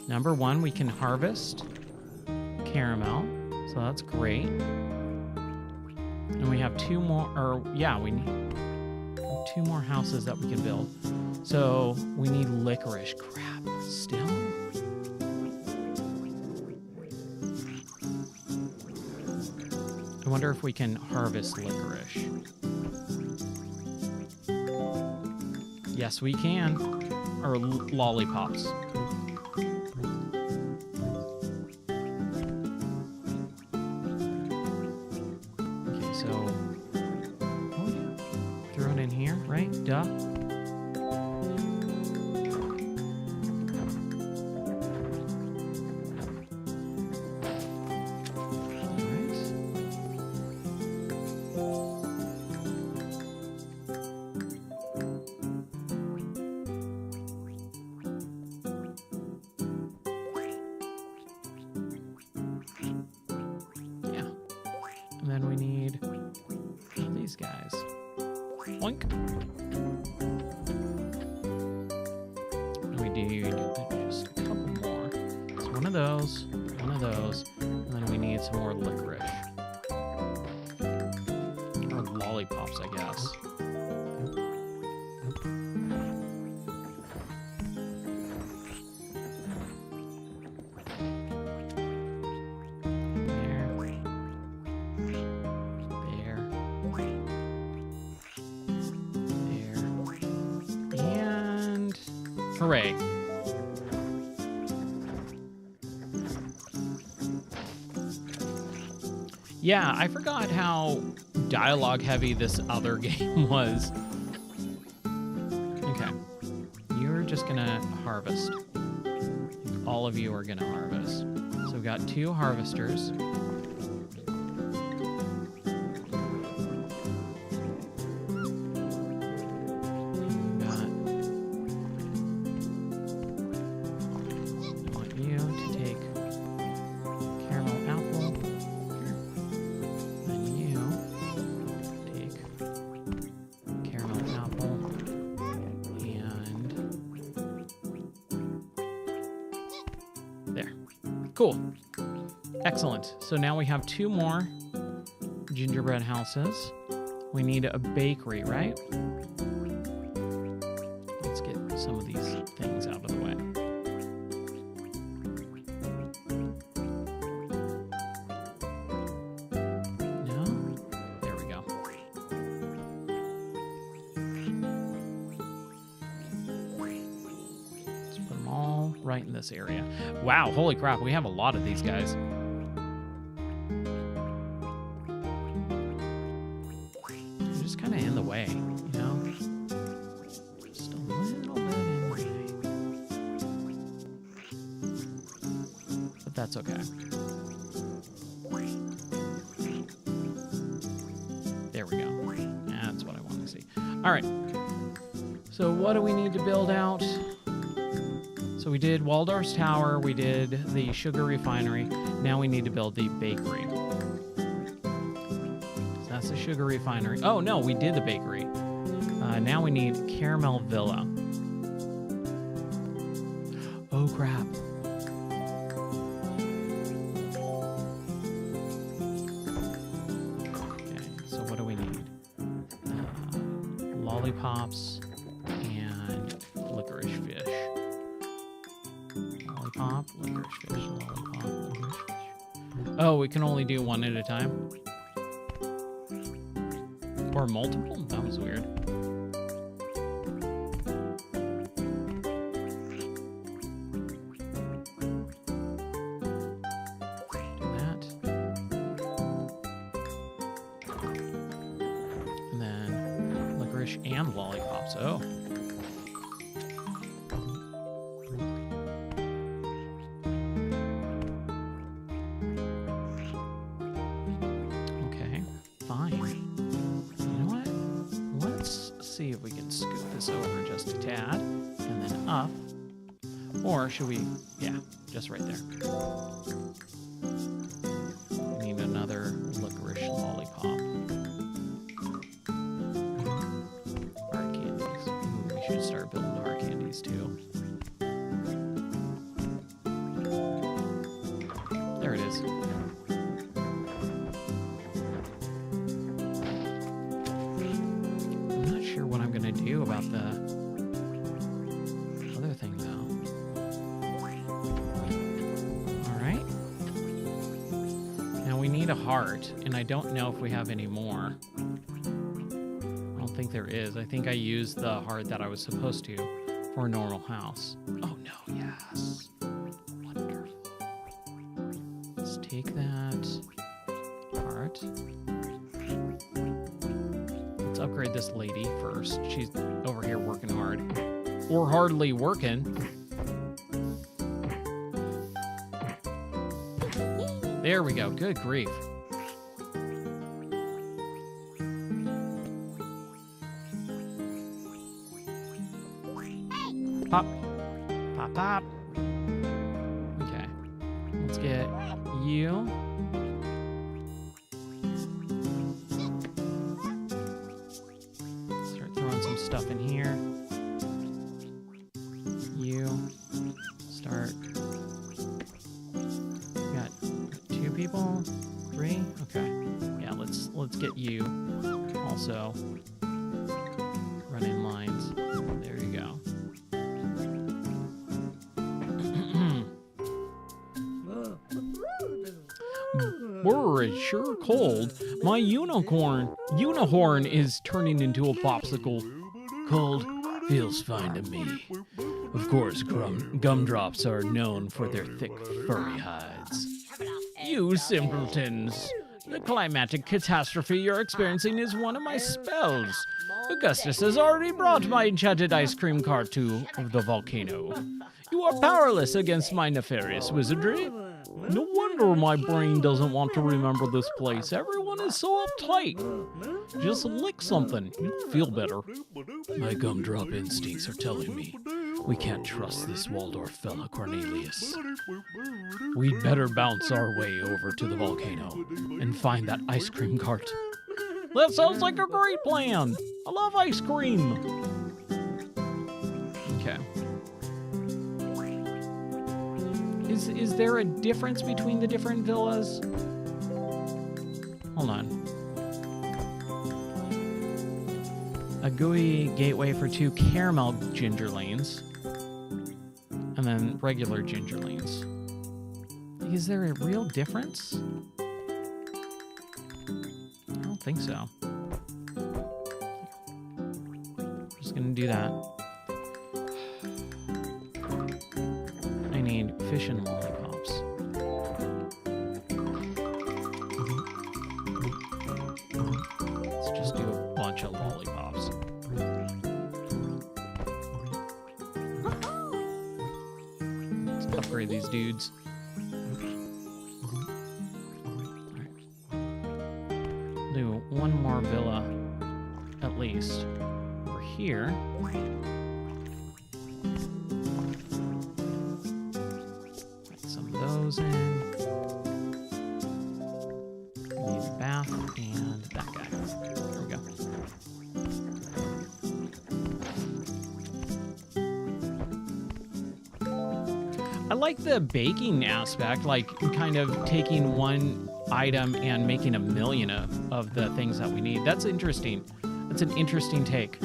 Number 1, we can harvest caramel, so that's great. And we have 2 more, we need 2 more houses that we can build. So we need licorice. Crap, still? I wonder if we can harvest licorice. Yes, we can. Or lollipops. Okay, so... Oh, yeah. Throw it in here, right? Duh. And then we need these guys. Boink. And we do just a couple more. So one of those, and then we need some more licorice. Or lollipops, I guess. Hooray. Yeah, I forgot how dialogue heavy this other game was. Okay. You're just gonna harvest. All of you are gonna harvest. So we've got 2 harvesters. Cool. Excellent. So now we have 2 more gingerbread houses. We need a bakery, right? Let's get some of these things out of the way. No? There we go. Let's put them all right in this area. Wow, holy crap, we have a lot of these guys. They're just kind of in the way, you know? Just a little bit in the way. But that's okay. There we go. That's what I want to see. All right. So what do we need to build out? So we did Waldorf's Tower, we did the sugar refinery. Now we need to build the bakery. So that's the sugar refinery. Oh no, we did the bakery. Now we need Caramel Villa. Oh crap. Okay, so what do we need? Lollipops and licorice fish. Lollipop, licorice fish, lollipop, licorice fish. Oh, we can only do 1 at a time? Or multiple? That was weird. Do that. And then licorice and lollipops. Oh. see if we can scoot this over just a tad. And then up. Or should we... Yeah, just right there. We need another licorice lollipop. Hard candies. Ooh, we should start building hard candies too. There it is. I'm not sure what I'm going to do about the other thing, though. All right. Now we need a heart, and I don't know if we have any more. I don't think there is. I think I used the heart that I was supposed to for a normal house. Oh, no. Yes. Wonderful. Let's take that heart. Let's upgrade this lady first. She's over here working hard. Or hardly working. There we go. Good grief. Pop. Pop, pop. Okay. Let's get you. Start throwing some stuff in here. You. Start. Got 2 people? 3? Okay. Yeah, let's get you also running lines. There you go. Brr, it's sure cold. My unicorn is turning into a popsicle. Cold feels fine to me. Of course, gumdrops are known for their thick, furry hides. You simpletons! The climatic catastrophe you're experiencing is one of my spells. Augustus has already brought my enchanted ice cream cart to the volcano. You are powerless against my nefarious wizardry. No wonder my brain doesn't want to remember this place. Everyone is so uptight. Just lick something. You'll feel better. My gumdrop instincts are telling me we can't trust this Waldorf fella, Cornelius. We'd better bounce our way over to the volcano and find that ice cream cart. That sounds like a great plan. I love ice cream. Okay. Is there a difference between the different villas? Hold on. A gooey gateway for 2 caramel gingerlings. And then regular gingerlings. Is there a real difference? I don't think so. Just gonna do that. I need fish and lollipops. Let's just do a bunch of lollipops. Let's upgrade these dudes. Do one more villa at least over here. Put some of those in. Need the bath and that guy. There we go. I like the baking aspect, like kind of taking one item and making a million of the things that we need. That's interesting. That's an interesting take.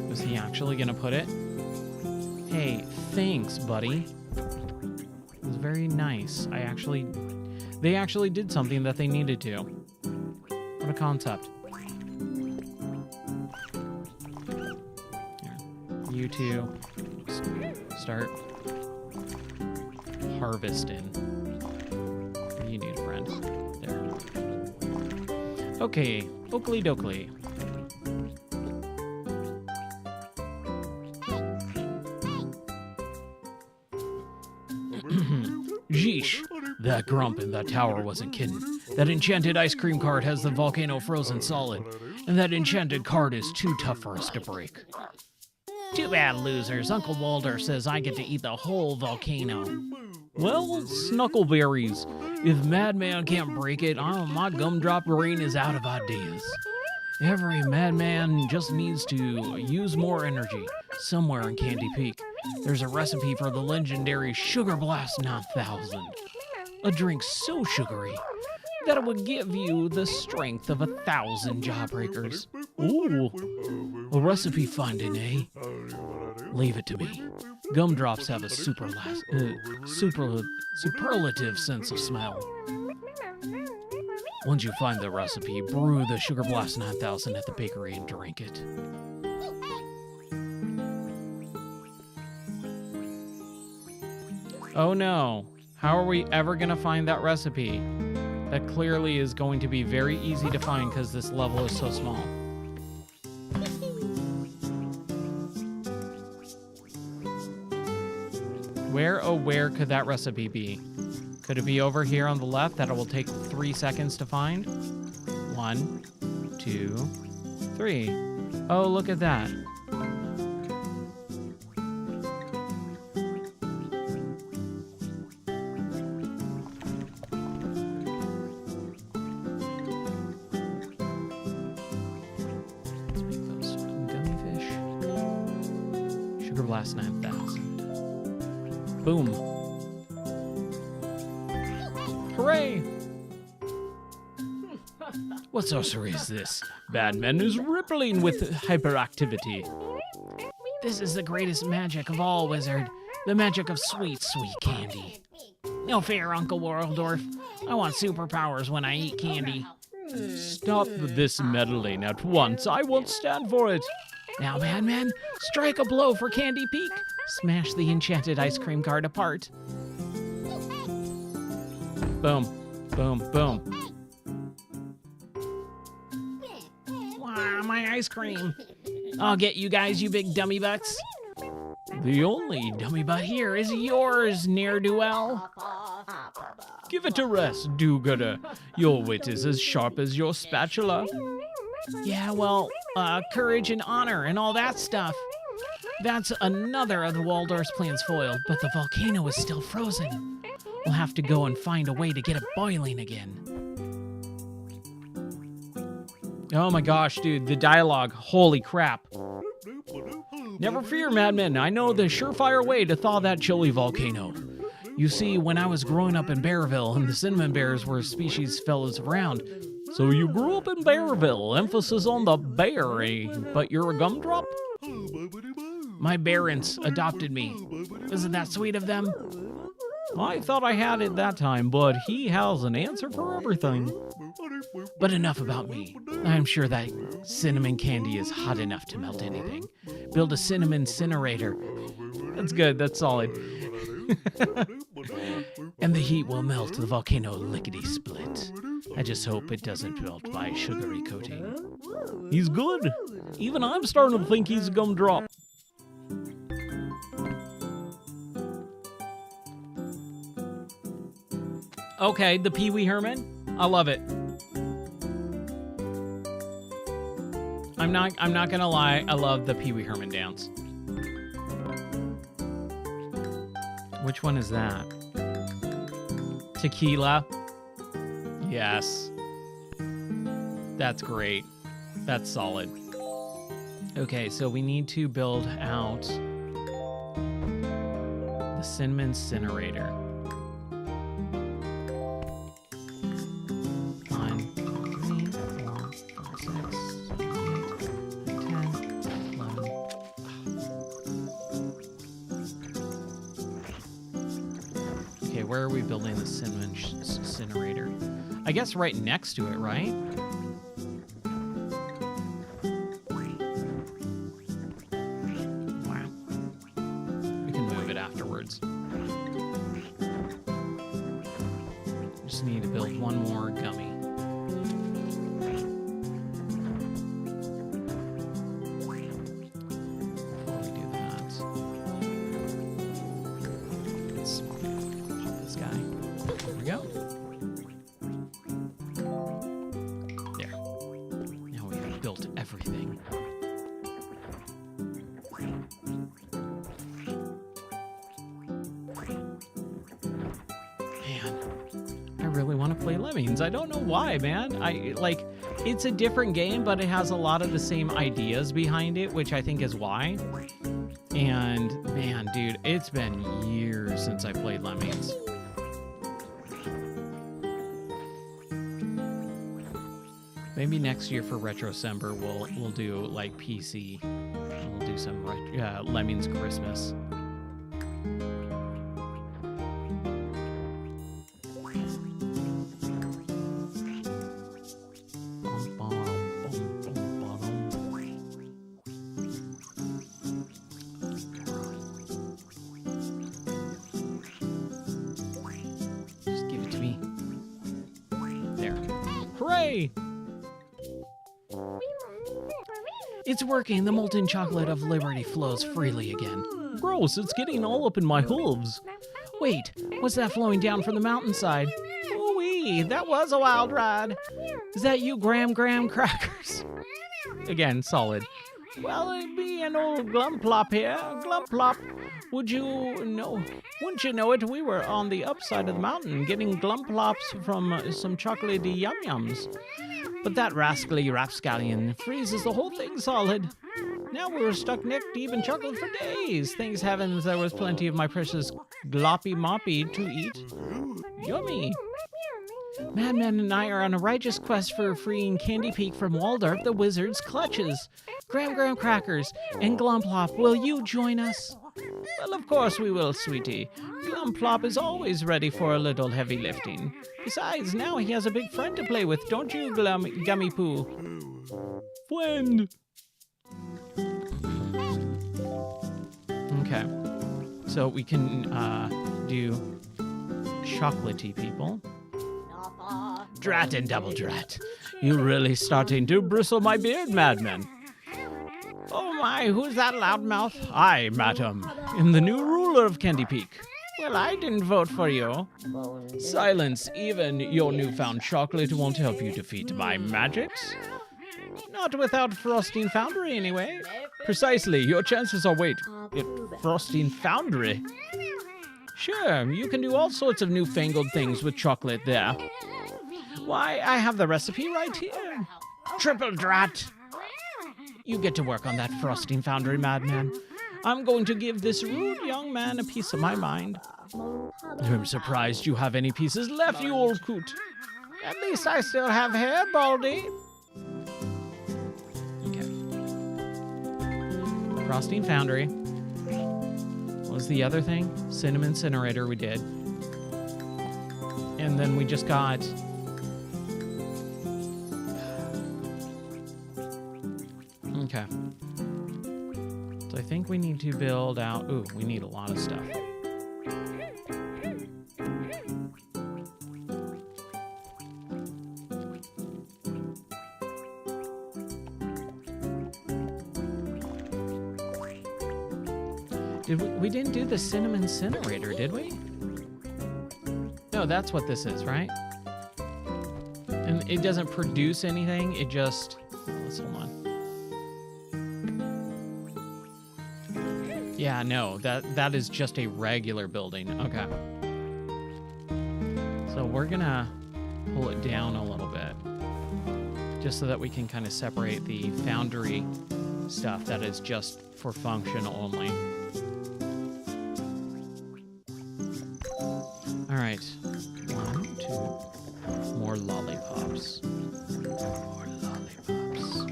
Was he actually gonna put it? Hey, thanks, buddy. It was very nice. They actually did something that they needed to. What a concept. You two start harvesting. You need a friend. There. Okay, Oakley dokley. Yeesh, that grump in that tower wasn't kidding. That enchanted ice cream cart has the volcano frozen solid, and that enchanted cart is too tough for us to break. Too bad, losers. Uncle Walder says I get to eat the whole volcano. Well, Snuckleberries, if Madman can't break it, my gumdrop brain is out of ideas. Every madman just needs to use more energy. Somewhere in Candy Peak, there's a recipe for the legendary Sugar Blast 9000. A drink so sugary that it would give you the strength of 1,000 jawbreakers. Ooh, a recipe finding, eh? Leave it to me. Gumdrops have a superlative sense of smell. Once you find the recipe, brew the Sugar Blast 9000 at the bakery and drink it. Oh no, how are we ever gonna find that recipe? That clearly is going to be very easy to find because this level is so small. Where could that recipe be? Could it be over here on the left that it will take 3 seconds to find? 1, 2, 3. Oh, look at that. Let's make those gummy fish. Sugar Blast 9000. Boom. Hooray! What sorcery is this? Badman is rippling with hyperactivity. This is the greatest magic of all, wizard. The magic of sweet, sweet candy. No fear, Uncle Waldorf. I want superpowers when I eat candy. Stop this meddling at once. I won't stand for it. Now, Badman, strike a blow for Candy Peak. Smash the enchanted ice cream cart apart. Boom, boom, boom. Wow, my ice cream. I'll get you guys, you big dummy butts. The only dummy butt here is yours, ne'er-do-well. Give it a rest, do-gooder. Your wit is as sharp as your spatula. Yeah, well, courage and honor and all that stuff. That's another of the Waldorf's plans foiled, but the volcano is still frozen. We'll have to go and find a way to get it boiling again. Oh my gosh, dude, the dialogue, holy crap. Never fear, madmen, I know the surefire way to thaw that chilly volcano. You see, when I was growing up in Bearville, and the cinnamon bears were a species fellows around. So you grew up in Bearville, emphasis on the bear, eh? But you're a gumdrop? My parents adopted me. Isn't that sweet of them? I thought I had it that time, but he has an answer for everything. But enough about me. I'm sure that cinnamon candy is hot enough to melt anything. Build a cinnamon incinerator. That's good, that's solid. And the heat will melt the volcano lickety-split. I just hope it doesn't melt by sugary coating. He's good. Even I'm starting to think he's a gumdrop. Okay, the Pee Wee Herman. I love it. I'm not gonna lie, I love the Pee Wee Herman dance. Which one is that? Tequila. Yes. That's great. That's solid. Okay, so we need to build out the cinnamon incinerator. 1, 2, 3, 4, 5, 6, 7, 8, 10, 11. Okay, where are we building the cinnamon incinerator? I guess right next to it, right? Wow. We can move it afterwards. Just need to build one more gummy. Before we do that, let's pop this guy. built everything. I really want to play Lemmings. I don't know why, man. It's a different game, but it has a lot of the same ideas behind it, which I think is why. And man, dude, it's been years since I played Lemmings. Maybe next year for Retrocember we'll do like PC. We'll do some Lemmings Christmas. Just give it to me. There. Hooray! It's working. The molten chocolate of liberty flows freely again. Gross, it's getting all up in my hooves. Wait, what's that flowing down from the mountainside? Ooh-wee, that was a wild ride. Is that you, Graham Crackers? Again, solid. Well, it'd be an old Glumplop here. Glumplop, wouldn't you know it? We were on the upside of the mountain getting Glumplops from some chocolatey yum-yums. But that rascally rapscallion freezes the whole thing solid. Now we were stuck neck deep in chocolate for days. Thanks heavens there was plenty of my precious gloppy moppy to eat. Yummy. Madman and I are on a righteous quest for freeing Candy Peak from Waldorf the Wizard's clutches. Graham Crackers and Glumplop, will you join us? Well, of course we will, sweetie. Glumplop is always ready for a little heavy lifting. Besides, now he has a big friend to play with, don't you, Gummy Poo? Friend. Okay. So we can do chocolatey people. Drat and double drat. You're really starting to bristle my beard, madman. Oh my, who's that loudmouth? I, madam, am the new ruler of Candy Peak. Well, I didn't vote for you. Silence, even your newfound chocolate won't help you defeat my magics. Not without Frosting Foundry, anyway. Precisely, your chances are at Frosting Foundry. Sure, you can do all sorts of newfangled things with chocolate there. Why, I have the recipe right here. Triple drat. You get to work on that Frosting Foundry, madman. I'm going to give this rude young man a piece of my mind. I'm surprised you have any pieces left, you old coot. At least I still have hair, Baldy. Okay. Frosting Foundry. What was the other thing? Cinnamon Incinerator we did. And then we just got... Okay. So I think we need to build out... Ooh, we need a lot of stuff. We didn't do the Cinnamon Incinerator, did we? No, that's what this is, right? And it doesn't produce anything, it just... Let's hold on. Yeah, no, that is just a regular building. Okay. So we're gonna pull it down a little bit, just so that we can kind of separate the foundry stuff that is just for function only. All right, 1, 2, more lollipops. More lollipops.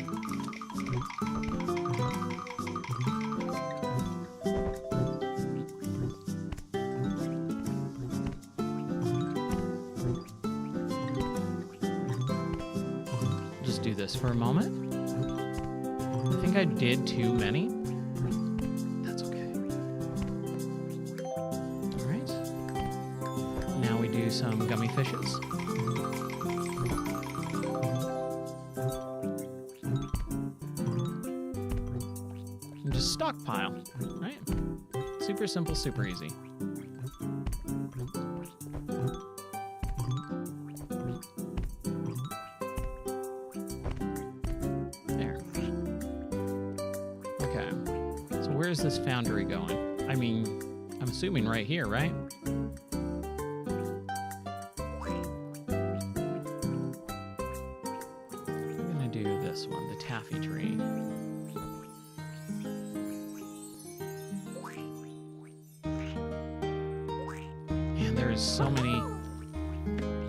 Just do this for a moment. I think I did too many. That's okay. All right. Now we do some gummy fishes. And just stockpile, right? Super simple, super easy. There. where's this foundry going? I mean, I'm assuming right here, right? I'm gonna do this one, the taffy tree. And there's so many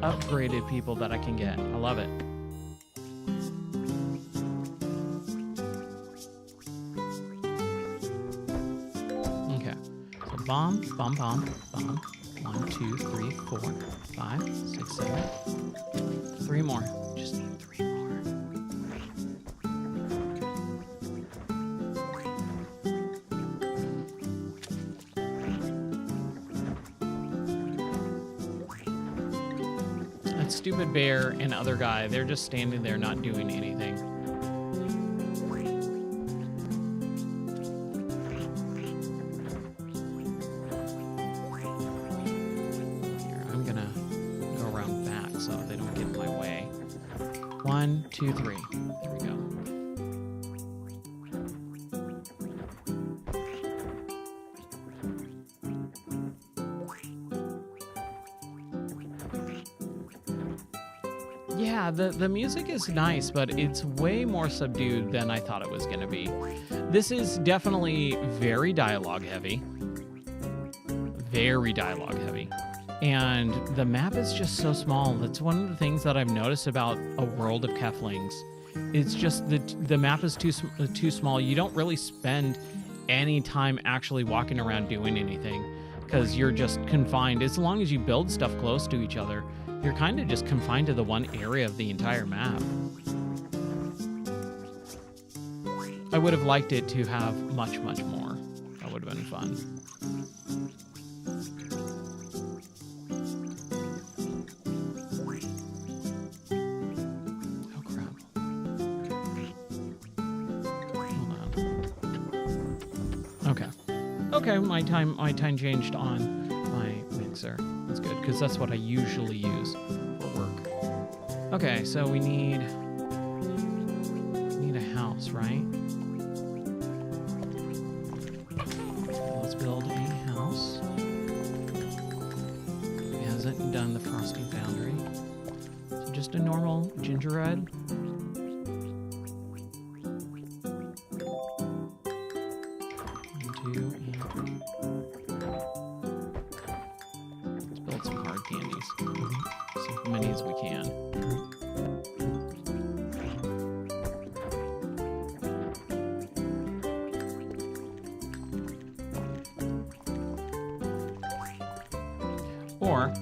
upgraded people that I can get. I love it. Okay. So bomb, bomb, bomb, bomb. 1, 2, 3, 4, 5, 6, 7. 3 more. Just 3 more. That stupid bear and other guy, they're just standing there not doing anything. Here, I'm gonna go around back so they don't get in my way. 1, 2, 3. There we go. Yeah, the music is nice, but it's way more subdued than I thought it was going to be. This is definitely very dialogue heavy. Very dialogue heavy. And the map is just so small. That's one of the things that I've noticed about A World of Keflings. It's just the map is too small. You don't really spend any time actually walking around doing anything because you're just confined. As long as you build stuff close to each other, you're kind of just confined to the one area of the entire map. I would have liked it to have much, much more. That would have been fun. Oh, crap. Hold on. Okay. Okay, my time changed on my mixer. That's good, because that's what I usually use for work. Okay, so we need a house, right? Let's build a house. He hasn't done the frosting foundry. So just a normal gingerbread. As many as we can. Or,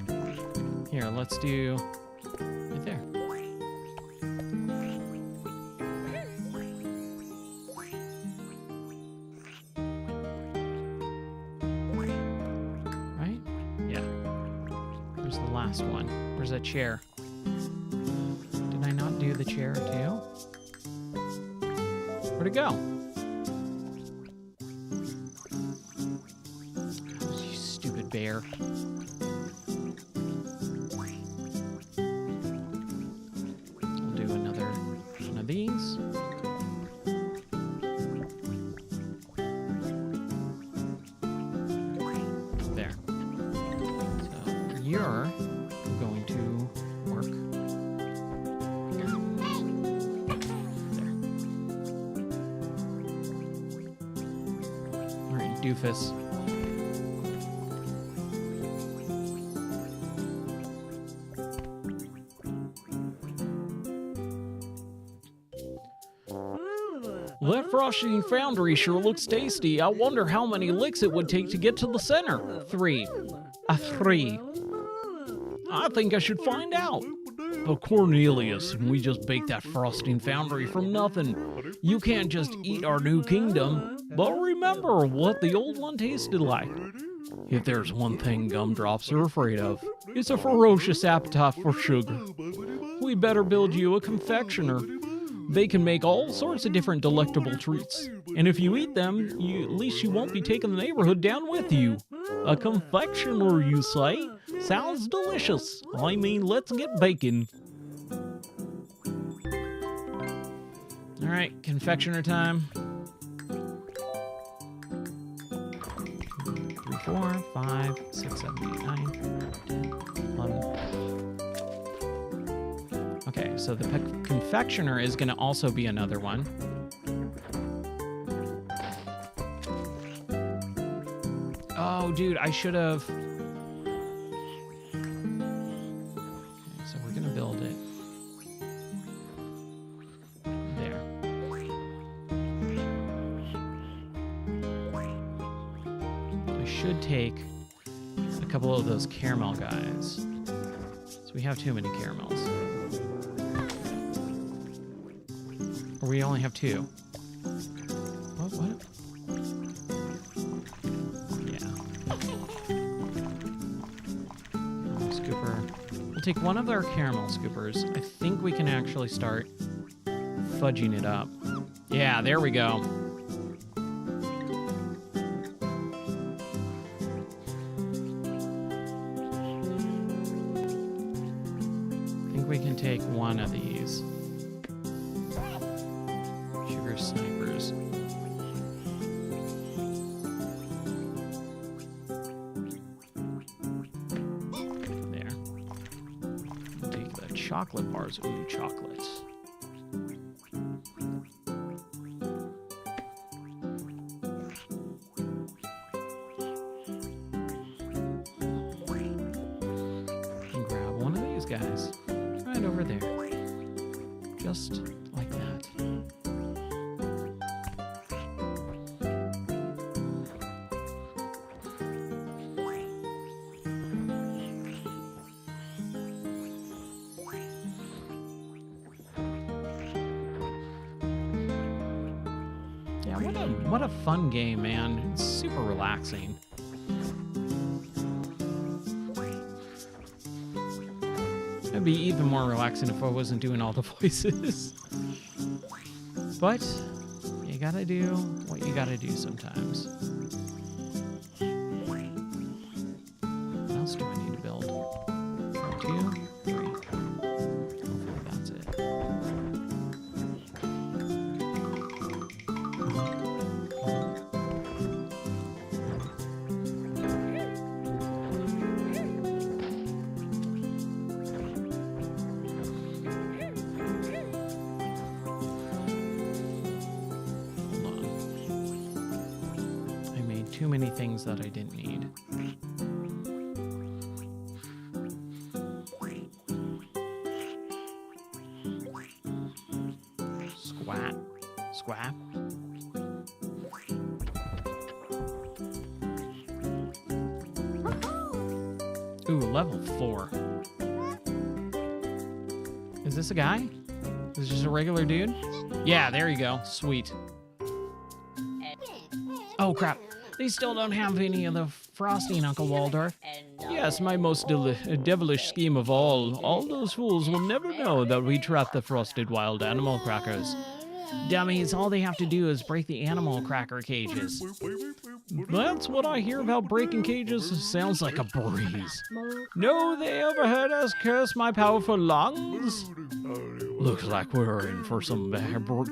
here, let's do right there. Right? Yeah. Where's the last one? Where's that chair? Did I not do the chair too? Where'd it go? Oh, you stupid bear. I'll do another one of these. There. So you're going to work here. There. All right, doofus. Well, that frosting foundry sure looks tasty. I wonder how many licks it would take to get to the center. 3. A 3. I think I should find out. But Cornelius, we just baked that frosting foundry from nothing. You can't just eat our new kingdom, but remember what the old one tasted like. If there's one thing gumdrops are afraid of, it's a ferocious appetite for sugar. We better build you a confectioner. They can make all sorts of different delectable treats. And if you eat them, at least you won't be taking the neighborhood down with you. A confectioner, you say? Sounds delicious. I mean, let's get baking. All right, confectioner time. 4, 5, 6, 7, 8, 9, 10, 11. Okay, so the confectioner is going to also be another one. Oh, dude, I should have... Okay, so we're going to build it. There. I should take a couple of those caramel guys. So we have too many caramels. Or we only have 2. What? Scooper. We'll take one of our caramel scoopers. I think we can actually start fudging it up. Yeah, there we go. I think we can take one of these. Sugar snipers. Chocolate bars. Ooh, chocolate. And grab one of these guys. Right over there. Just like that. What a fun game, man. It's super relaxing. It'd be even more relaxing if I wasn't doing all the voices. But you gotta do what you gotta do sometimes. What else do I need to build? 2, 3. Hopefully that's it. Too many things that I didn't need. Squat. Squat. Ooh, level 4. Is this a guy? Is this just a regular dude? Yeah, there you go. Sweet. Oh, crap. They still don't have any of the frosting, Uncle Waldorf. Yes, my most devilish scheme of all. All those fools will never know that we trapped the frosted wild animal crackers. Dummies, all they have to do is break the animal cracker cages. That's what I hear about breaking cages. Sounds like a breeze. No, they ever heard us curse my powerful lungs? Looks like we're in for some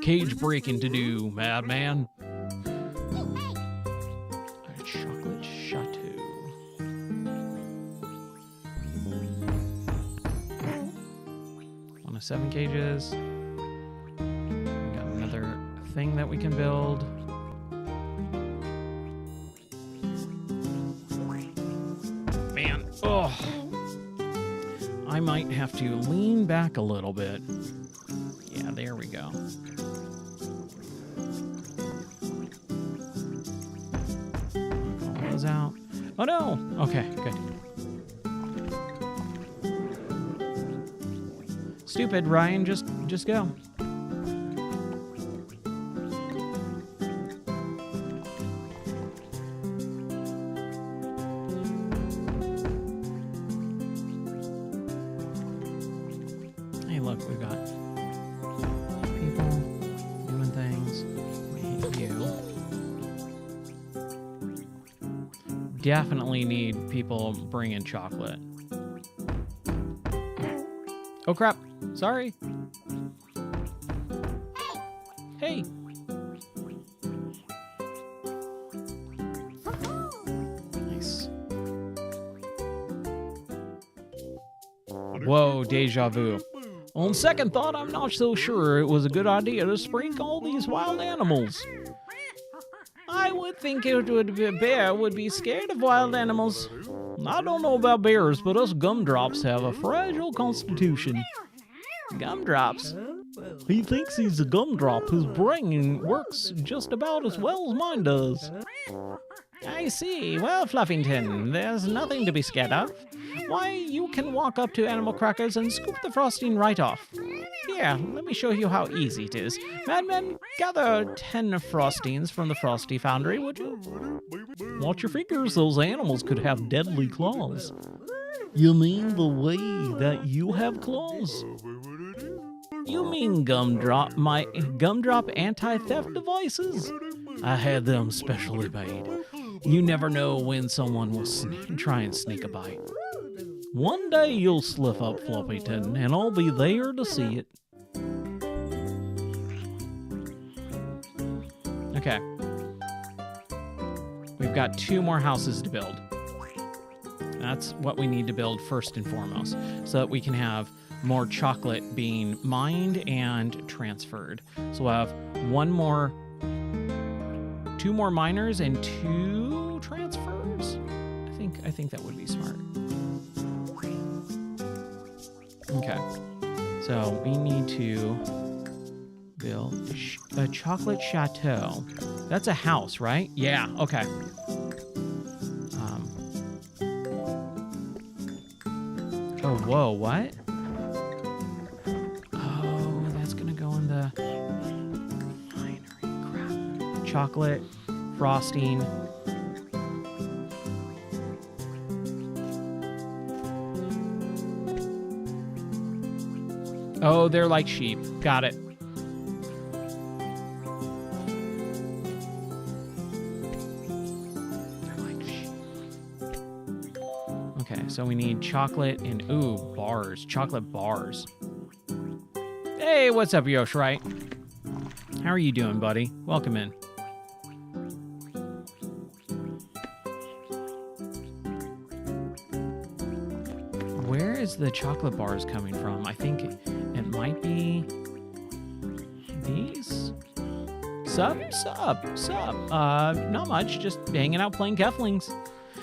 cage breaking to do, madman. Chocolate Chateau. One of 7 cages. We got another thing that we can build. Man, oh. I might have to lean back a little bit. Yeah, there we go. Out. Oh no! Okay, good. Stupid, Ryan, just go. Hey, look, we've got people doing things. We hate you. Definitely need people bringing chocolate. Oh crap! Sorry. Hey. Nice. Whoa, deja vu. On second thought, I'm not so sure it was a good idea to sprinkle all these wild animals. I would think a bear would be scared of wild animals. I don't know about bears, but us gumdrops have a fragile constitution. Gumdrops? He thinks he's a gumdrop whose brain works just about as well as mine does. I see. Well, Fluffington, there's nothing to be scared of. Why, you can walk up to animal crackers and scoop the frosting right off. Here, let me show you how easy it is. Madmen, gather 10 frostings from the Frosty Foundry, would you? Watch your fingers, those animals could have deadly claws. You mean the way that you have claws? You mean Gumdrop, my Gumdrop anti-theft devices? I had them specially made. You never know when someone will try and sneak a bite. One day you'll slip up, Fluffington, and I'll be there to see it. Okay. We've got 2 more houses to build. That's what we need to build first and foremost, so that we can have more chocolate being mined and transferred. So we'll have 2 more miners and 2 transfers. I think that would be smart. Okay, so we need to build a chocolate chateau. That's a house, right? Yeah, okay. Oh, whoa, what? Oh, that's gonna go in the winery. Crap. Chocolate, frosting. Oh, they're like sheep. Got it. They're like sheep. Okay, so we need chocolate and, ooh, bars. Chocolate bars. Hey, what's up, Yoshirite? How are you doing, buddy? Welcome in. Where is the chocolate bars coming from? I think it might be these. Sup. Not much. Just hanging out playing Keflings.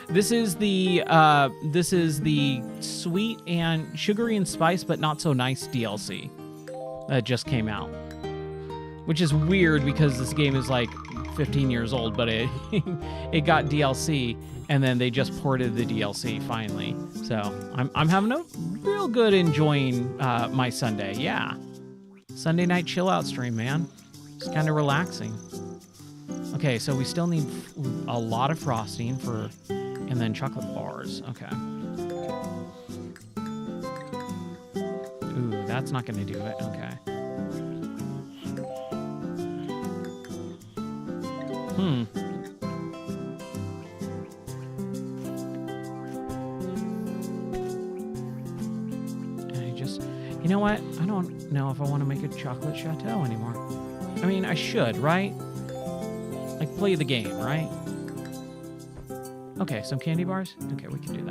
This is the sweet and sugary and spice, but not so nice DLC that just came out. Which is weird because this game is like 15 years old, but it it got DLC, and then they just ported the DLC finally. So I'm having a real good enjoying my Sunday. Yeah, Sunday night chill out stream, man. It's kind of relaxing. Okay, so we still need a lot of frosting for, and then chocolate bars. Okay. Ooh, that's not gonna do it. Okay. You know what? I don't know if I want to make a chocolate chateau anymore. I mean, I should, right? Like, play the game, right? Okay, some candy bars? Okay, we can do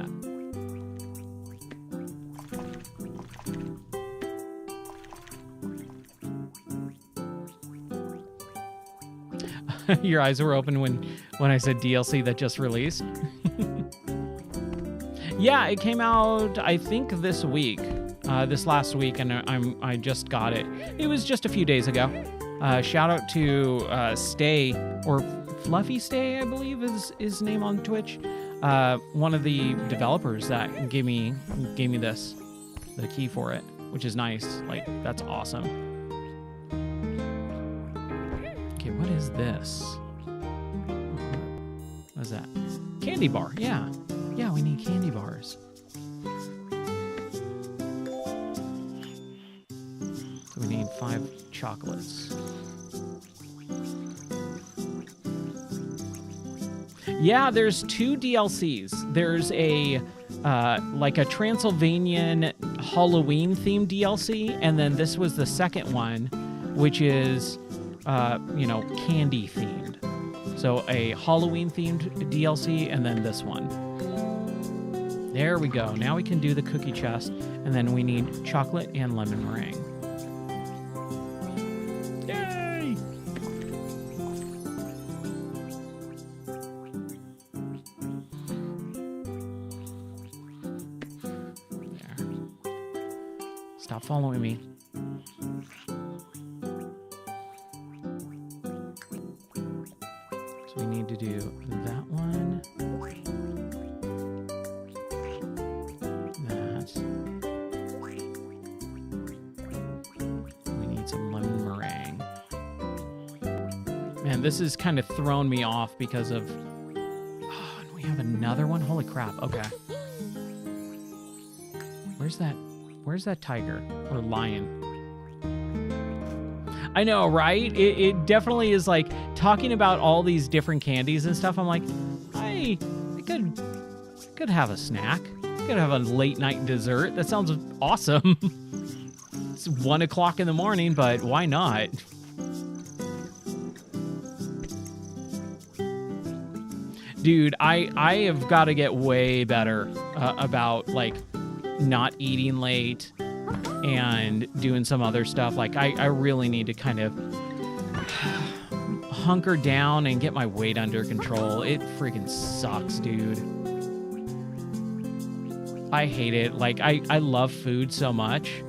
that. Your eyes were open when I said DLC that just released. Yeah, it came out, I think, this week. This last week, and I just got it. It was just a few days ago. Shout out to Stay, or Fluffy Stay, I believe is his name on Twitch. One of the developers that gave me this, the key for it, which is nice. Like, that's awesome. Okay, what is this? What is that? Candy bar, yeah. Yeah, we need candy bars. So we need 5 chocolates. Yeah, there's 2 DLCs. There's a like a Transylvanian Halloween themed DLC, and then this was the second one, which is candy themed. So a Halloween themed DLC, and then this one. There we go. Now we can do the cookie chest, and then we need chocolate and lemon meringue. Yay! There. Stop following me. So we need to do that one. Man, this is kind of thrown me off because of... Oh, and we have another one? Holy crap. Okay. Where's that tiger? Or lion? I know, right? It definitely is like talking about all these different candies and stuff. I'm like, I could have a snack. Could have a late night dessert. That sounds awesome. It's 1 o'clock in the morning, but why not? Dude, I have got to get way better about, like, not eating late and doing some other stuff. Like, I really need to kind of hunker down and get my weight under control. It freaking sucks, dude. I hate it. Like, I love food so much.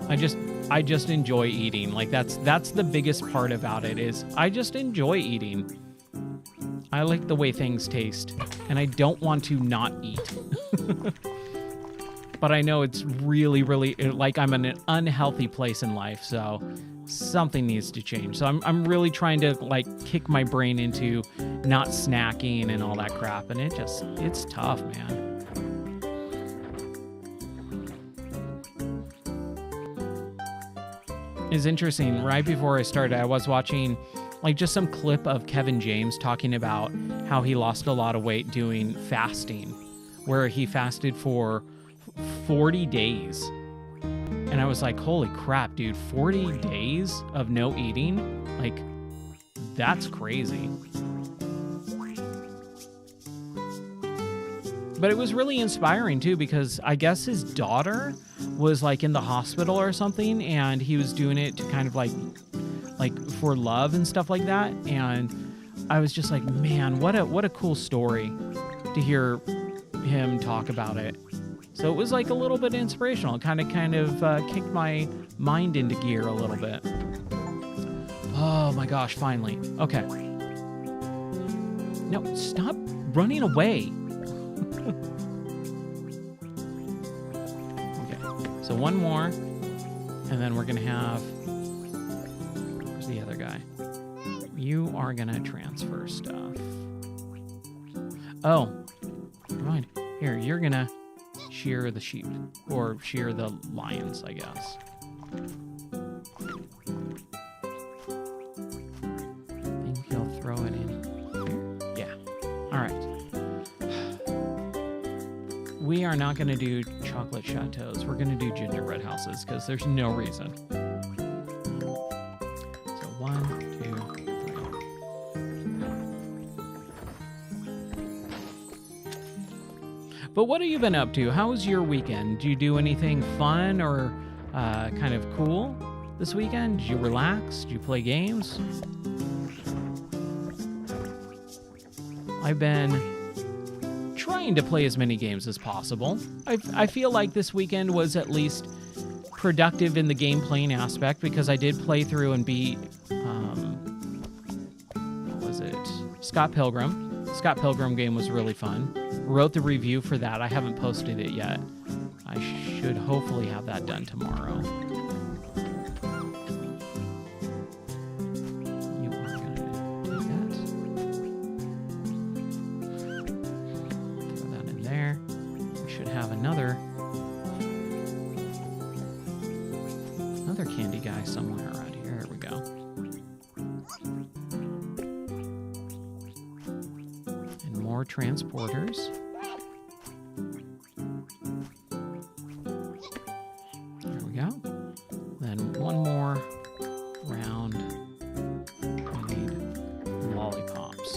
I just enjoy eating. Like, that's the biggest part about it is I just enjoy eating. I like the way things taste, and I don't want to not eat. But I know it's really, really, like I'm in an unhealthy place in life, so something needs to change. So I'm really trying to, like, kick my brain into not snacking and all that crap, and it's tough, man. It's interesting. Right before I started, I was watching like just some clip of Kevin James talking about how he lost a lot of weight doing fasting, where he fasted for 40 days. And I was like, holy crap, dude, 40 days of no eating? Like, that's crazy. But it was really inspiring too, because I guess his daughter was like in the hospital or something, and he was doing it to kind of like for love and stuff like that. And I was just like, man, what a cool story to hear him talk about it. So it was like a little bit inspirational. It kind of kicked my mind into gear a little bit. Oh my gosh, finally. Okay. No, stop running away. Okay, so one more, and then we're gonna have, where's the other guy? You are gonna transfer stuff. Oh, never mind. Here, you're gonna shear the sheep, or shear the lions, I guess. I think he'll throw it in here. Yeah. All right. We are not going to do chocolate chateaus. We're going to do gingerbread houses because there's no reason. So 1, 2, 3. But what have you been up to? How was your weekend? Did you do anything fun or kind of cool this weekend? Did you relax? Did you play games? I've been trying to play as many games as possible. I feel like this weekend was at least productive in the game playing aspect because I did play through and beat, what was it? Scott Pilgrim. Scott Pilgrim game was really fun. Wrote the review for that. I haven't posted it yet. I should hopefully have that done tomorrow. You are going to take that. Throw that in there. We should have another candy guy somewhere around here. There we go. And more transporters. There we go. Then one more round. We need lollipops.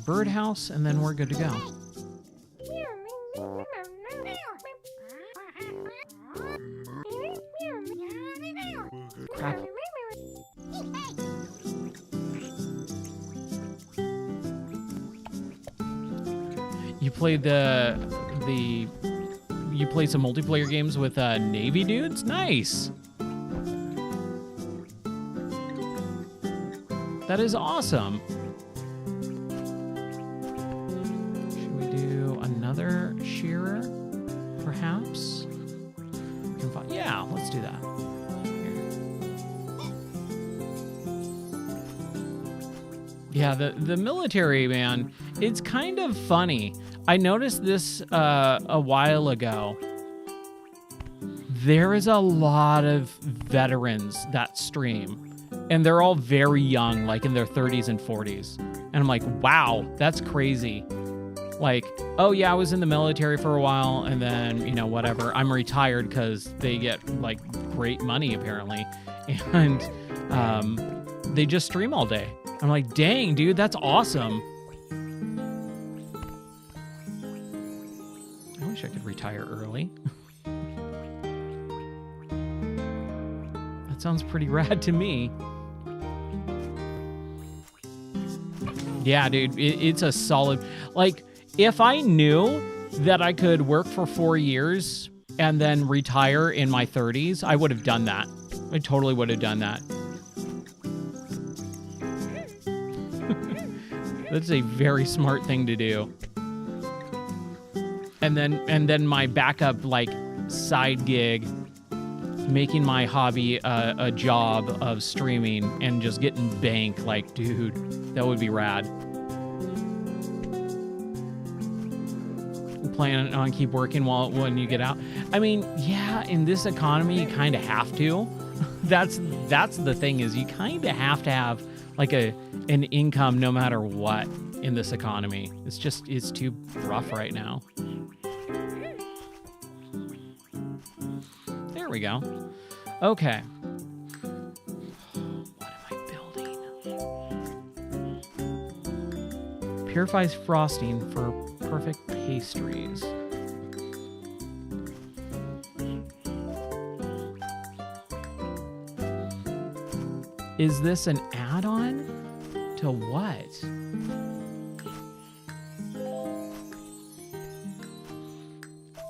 birdhouse, and then we're good to go. Crap. You played you played some multiplayer games with Navy dudes? Nice. That is awesome. Should we do another shearer, perhaps? Yeah, let's do that. Yeah, the military, man, it's kind of funny. I noticed this a while ago. There is a lot of veterans that stream, and they're all very young, like in their 30s and 40s. And I'm like, wow, that's crazy. Like, oh yeah, I was in the military for a while, and then, you know, whatever. I'm retired because they get, like, great money, apparently. And they just stream all day. I'm like, dang, dude, that's awesome. I wish I could retire early. That sounds pretty rad to me. Yeah, dude, it's a solid... Like, if I knew that I could work for 4 years and then retire in my 30s, I would have done that. I totally would have done that. That's a very smart thing to do. And then my backup, like, side gig, making my hobby a job of streaming and just getting bank. Like, dude, that would be rad. Plan on keep working when you get out. I mean, yeah, in this economy, you kind of have to. That's the thing, is you kind of have to have like an income no matter what in this economy. It's too rough right now. There we go. Okay. What am I building? Purifies frosting for perfect pastries. Is this an add-on to what?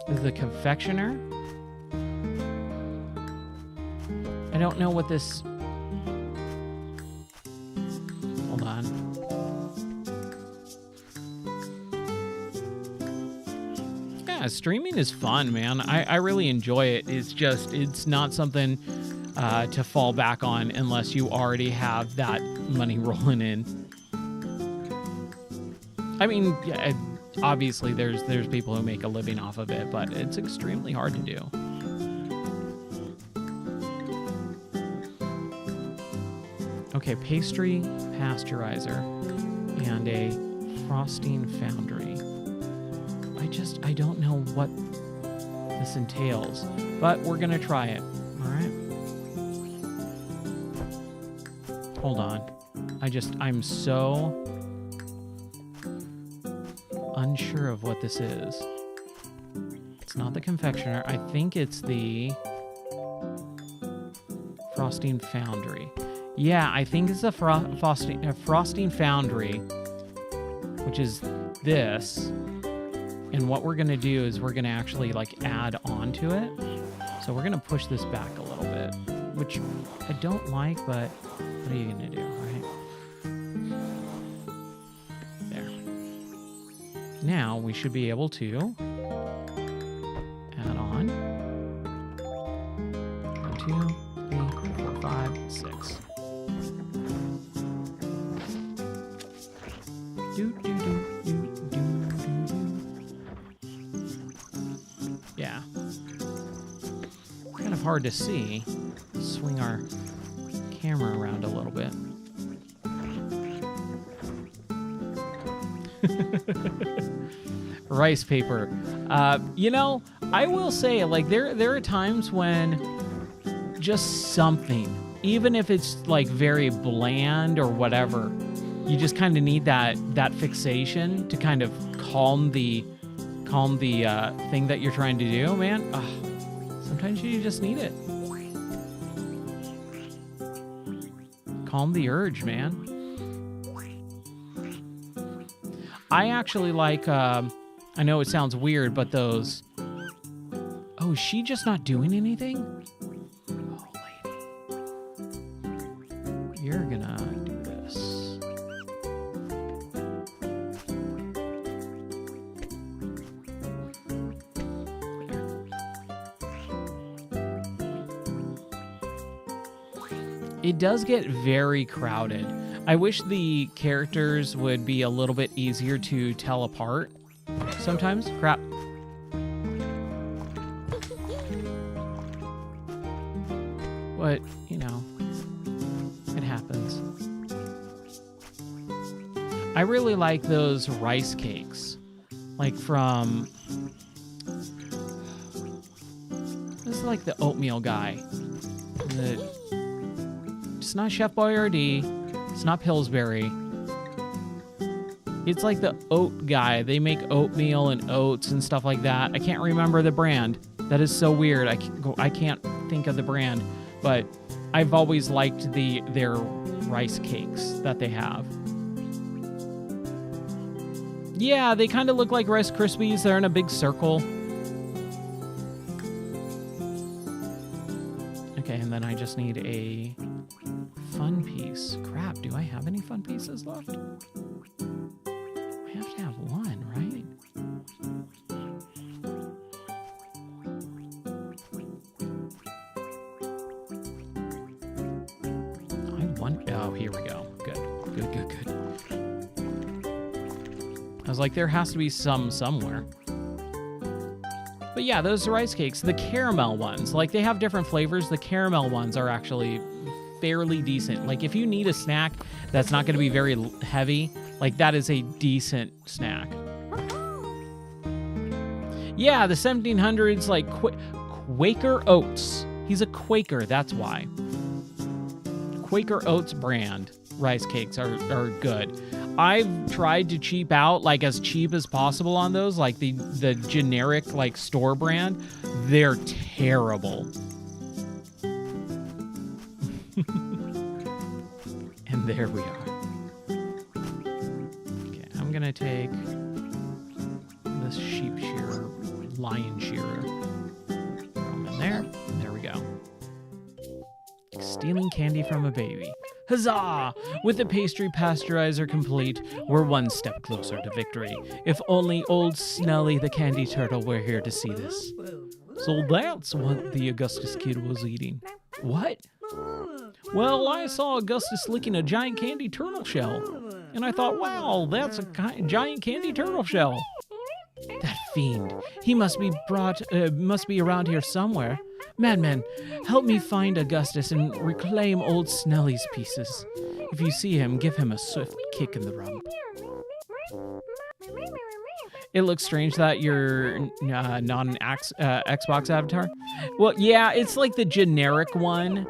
Is the confectioner? I don't know what this... Hold on. Yeah, streaming is fun, man. I really enjoy it. It's not something to fall back on unless you already have that money rolling in. I mean, yeah, obviously there's people who make a living off of it, but it's extremely hard to do. Okay, pastry pasteurizer and a frosting foundry. I don't know what this entails, but we're gonna try it. All right. Hold on. I'm so unsure of what this is. It's not the confectioner. I think it's the frosting foundry. Yeah, I think it's the frosting foundry, which is this. And what we're gonna do is we're gonna actually like add on to it. So we're gonna push this back a little bit, which I don't like, but what are you gonna do, right? There. Now we should be able to add on 1, 2, 3, 4, 5, 6. Yeah. Kind of hard to see. Swing our camera around a little bit. Rice paper. You know, I will say, like, there are times when just something, even if it's like very bland or whatever, you just kind of need that fixation to kind of calm the thing that you're trying to do, man. Sometimes you just need it. Calm the urge, man. I actually like, I know it sounds weird, but those... Oh, is she just not doing anything? Oh, lady. You're gonna do this. It does get very crowded. I wish the characters would be a little bit easier to tell apart sometimes. Crap. But, you know, it happens. I really like those rice cakes. Like from... This is like the oatmeal guy. It's not Chef Boyardee. It's not Pillsbury. It's like the oat guy. They make oatmeal and oats and stuff like that. I can't remember the brand. That is so weird. I can't think of the brand. But I've always liked their rice cakes that they have. Yeah, they kind of look like Rice Krispies. They're in a big circle. Okay, and then I just need a fun piece. Crap, do I have any fun pieces left? I have to have one, right? Oh, here we go. Good. I was like, there has to be some somewhere. But yeah, those rice cakes, the caramel ones, like they have different flavors. The caramel ones are actually fairly decent. Like if you need a snack that's not going to be very heavy, like that is a decent snack. Yeah, the 1700s, like Quaker Oats. He's a Quaker, that's why. Quaker Oats brand rice cakes are good. I've tried to cheap out, like as cheap as possible on those, like the generic like store brand. They're terrible. And there we are. Okay, I'm gonna take this sheep shearer, lion shearer. Throw them in there. There we go. Stealing candy from a baby. Huzzah! With the pastry pasteurizer complete, we're one step closer to victory. If only old Snelly the candy turtle were here to see this. So that's what the Augustus kid was eating. What? Well, I saw Augustus licking a giant candy turtle shell. And I thought, wow, that's a giant candy turtle shell. That fiend. He must be around here somewhere. Madman, help me find Augustus and reclaim old Snelly's pieces. If you see him, give him a swift kick in the rump. It looks strange that you're not an Xbox avatar. Well, yeah, it's like the generic one.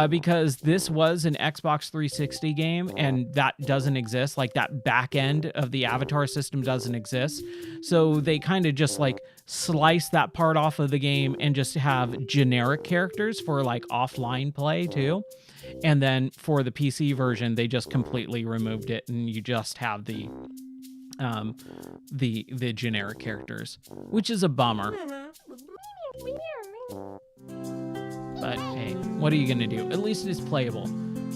Because this was an Xbox 360 game, and that doesn't exist. Like, that back end of the avatar system doesn't exist. So they kind of just, like, slice that part off of the game and just have generic characters for, like, offline play, too. And then for the PC version, they just completely removed it, and you just have the generic characters, which is a bummer. But hey, what are you gonna do? At least it's playable.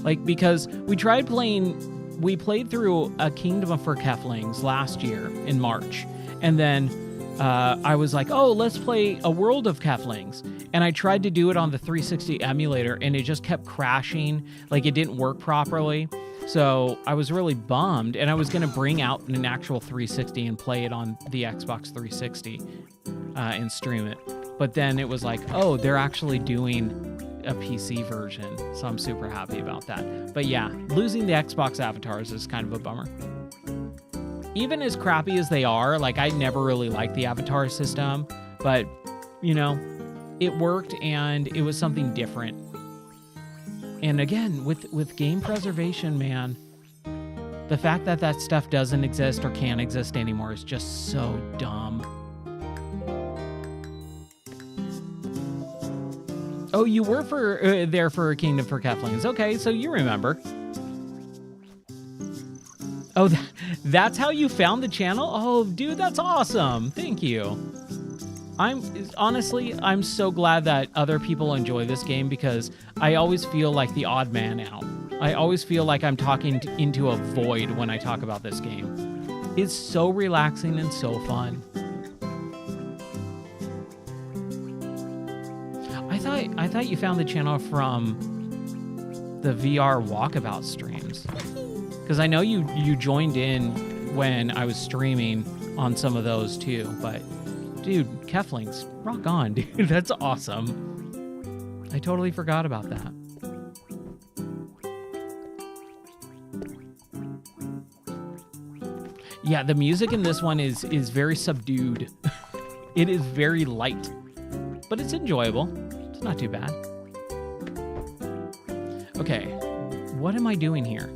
Like, because we played through A Kingdom for Keflings last year in March. And then I was like, oh, let's play A World of Keflings. And I tried to do it on the 360 emulator, and it just kept crashing. Like, it didn't work properly. So I was really bummed, and I was gonna bring out an actual 360 and play it on the Xbox 360 and stream it. But then it was like, oh, they're actually doing a PC version. So I'm super happy about that. But yeah, losing the Xbox avatars is kind of a bummer. Even as crappy as they are, like, I never really liked the avatar system. But, you know, it worked, and it was something different. And again, with game preservation, man, The fact that that stuff doesn't exist or can't exist anymore is just so dumb. Oh, you were there for Kingdom for Keflings. Okay, so you remember. Oh, that's how you found the channel? Oh, dude, that's awesome. Thank you. Honestly, I'm so glad that other people enjoy this game because I always feel like the odd man out. I always feel like I'm talking into a void when I talk about this game. It's so relaxing and so fun. I thought you found the channel from the VR walkabout streams. Because I know you joined in when I was streaming on some of those too, but dude, Keflings, rock on, dude. That's awesome. I totally forgot about that. Yeah, the music in this one is very subdued. It is very light, but it's enjoyable. It's not too bad. Okay, what am I doing here?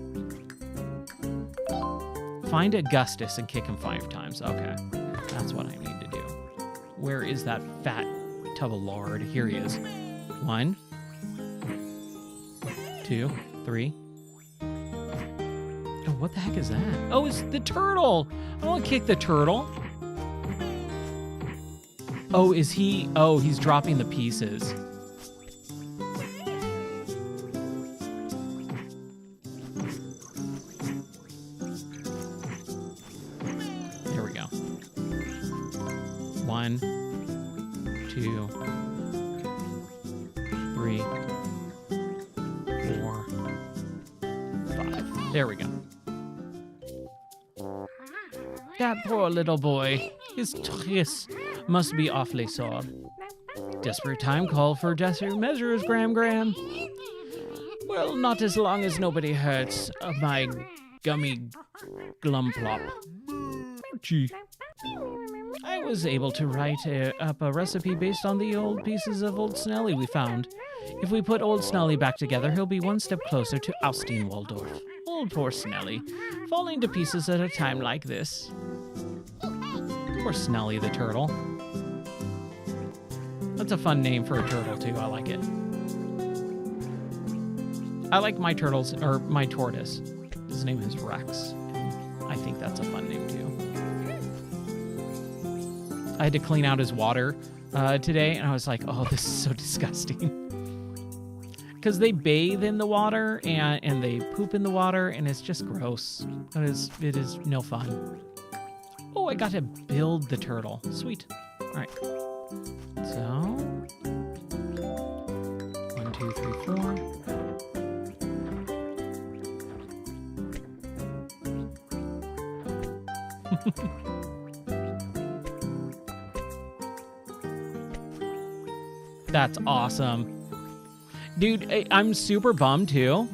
Find Augustus and kick him 5 times. Okay, that's what I need to do. Where is that fat tub of lard? Here he is. 1, 2, 3. Oh, what the heck is that? Oh, it's the turtle. I want to kick the turtle. Oh, is he? Oh, he's dropping the pieces. There we go. 1, 2, 3, 4, 5. There we go. That poor little boy. His tris must be awfully sore. Desperate time call for desperate measures, Gram. Well, not as long as nobody hurts my gummy glumplop. Gee. I was able to write up a recipe based on the old pieces of Old Snelly we found. If we put Old Snelly back together, he'll be one step closer to ousting Waldorf. Old poor Snelly, falling to pieces at a time like this. Poor Snelly the turtle. That's a fun name for a turtle, too. I like it. I like my turtles, or my tortoise. His name is Rex. I think that's a fun name, too. I had to clean out his water today, and I was like, oh, this is so disgusting. Because they bathe in the water, and they poop in the water, and it's just gross. It is no fun. Oh, I got to build the turtle. Sweet. All right. So, 1, 2, 3, 4. That's awesome. Dude, I'm super bummed too.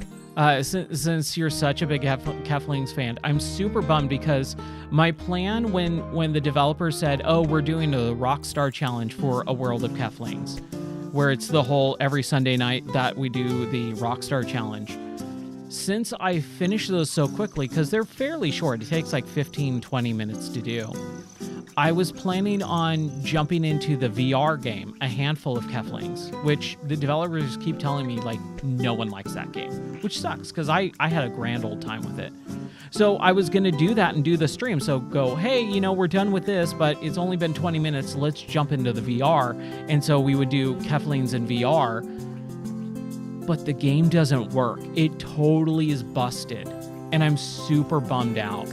Since you're such a big Keflings fan, I'm super bummed because my plan when the developers said, oh, we're doing a Rockstar Challenge for A World of Keflings, where it's the whole every Sunday night that we do the Rockstar Challenge. Since I finished those so quickly, because they're fairly short, it takes like 15-20 minutes to do, I was planning on jumping into the VR game, A Handful of Keflings, which the developers keep telling me, like, no one likes that game, which sucks, because I had a grand old time with it. So I was going to do that and do the stream, so go, hey, you know, we're done with this, but it's only been 20 minutes, let's jump into the VR, and so we would do Keflings in VR, but the game doesn't work. It totally is busted, and I'm super bummed out.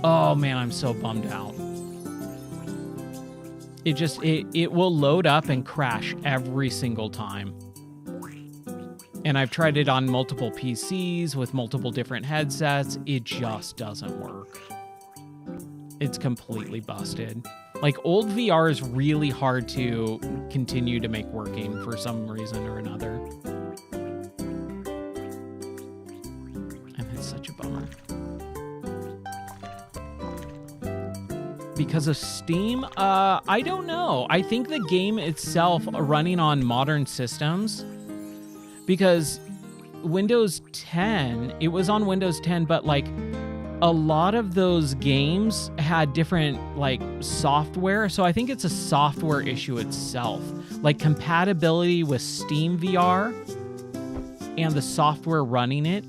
Oh, man, I'm so bummed out. It will load up and crash every single time. And I've tried it on multiple PCs with multiple different headsets. It just doesn't work. It's completely busted. Like, old VR is really hard to continue to make working for some reason or another. And it's such a bummer. Because of Steam? I don't know. I think the game itself running on modern systems, because Windows 10, it was on Windows 10, but like a lot of those games had different like software. So I think it's a software issue itself, like compatibility with Steam VR and the software running it.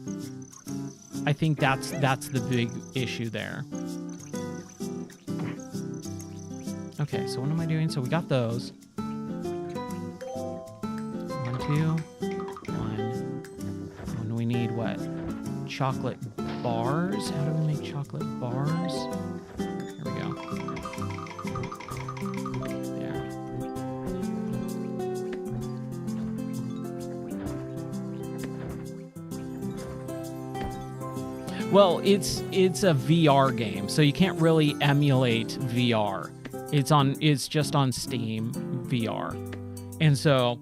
I think that's the big issue there. Okay, so what am I doing? So we got those. 1, 2, 1. And we need what? Chocolate bars? How do we make chocolate bars? Here we go. There. Well, it's a VR game, so you can't really emulate VR. It's just on Steam VR. And so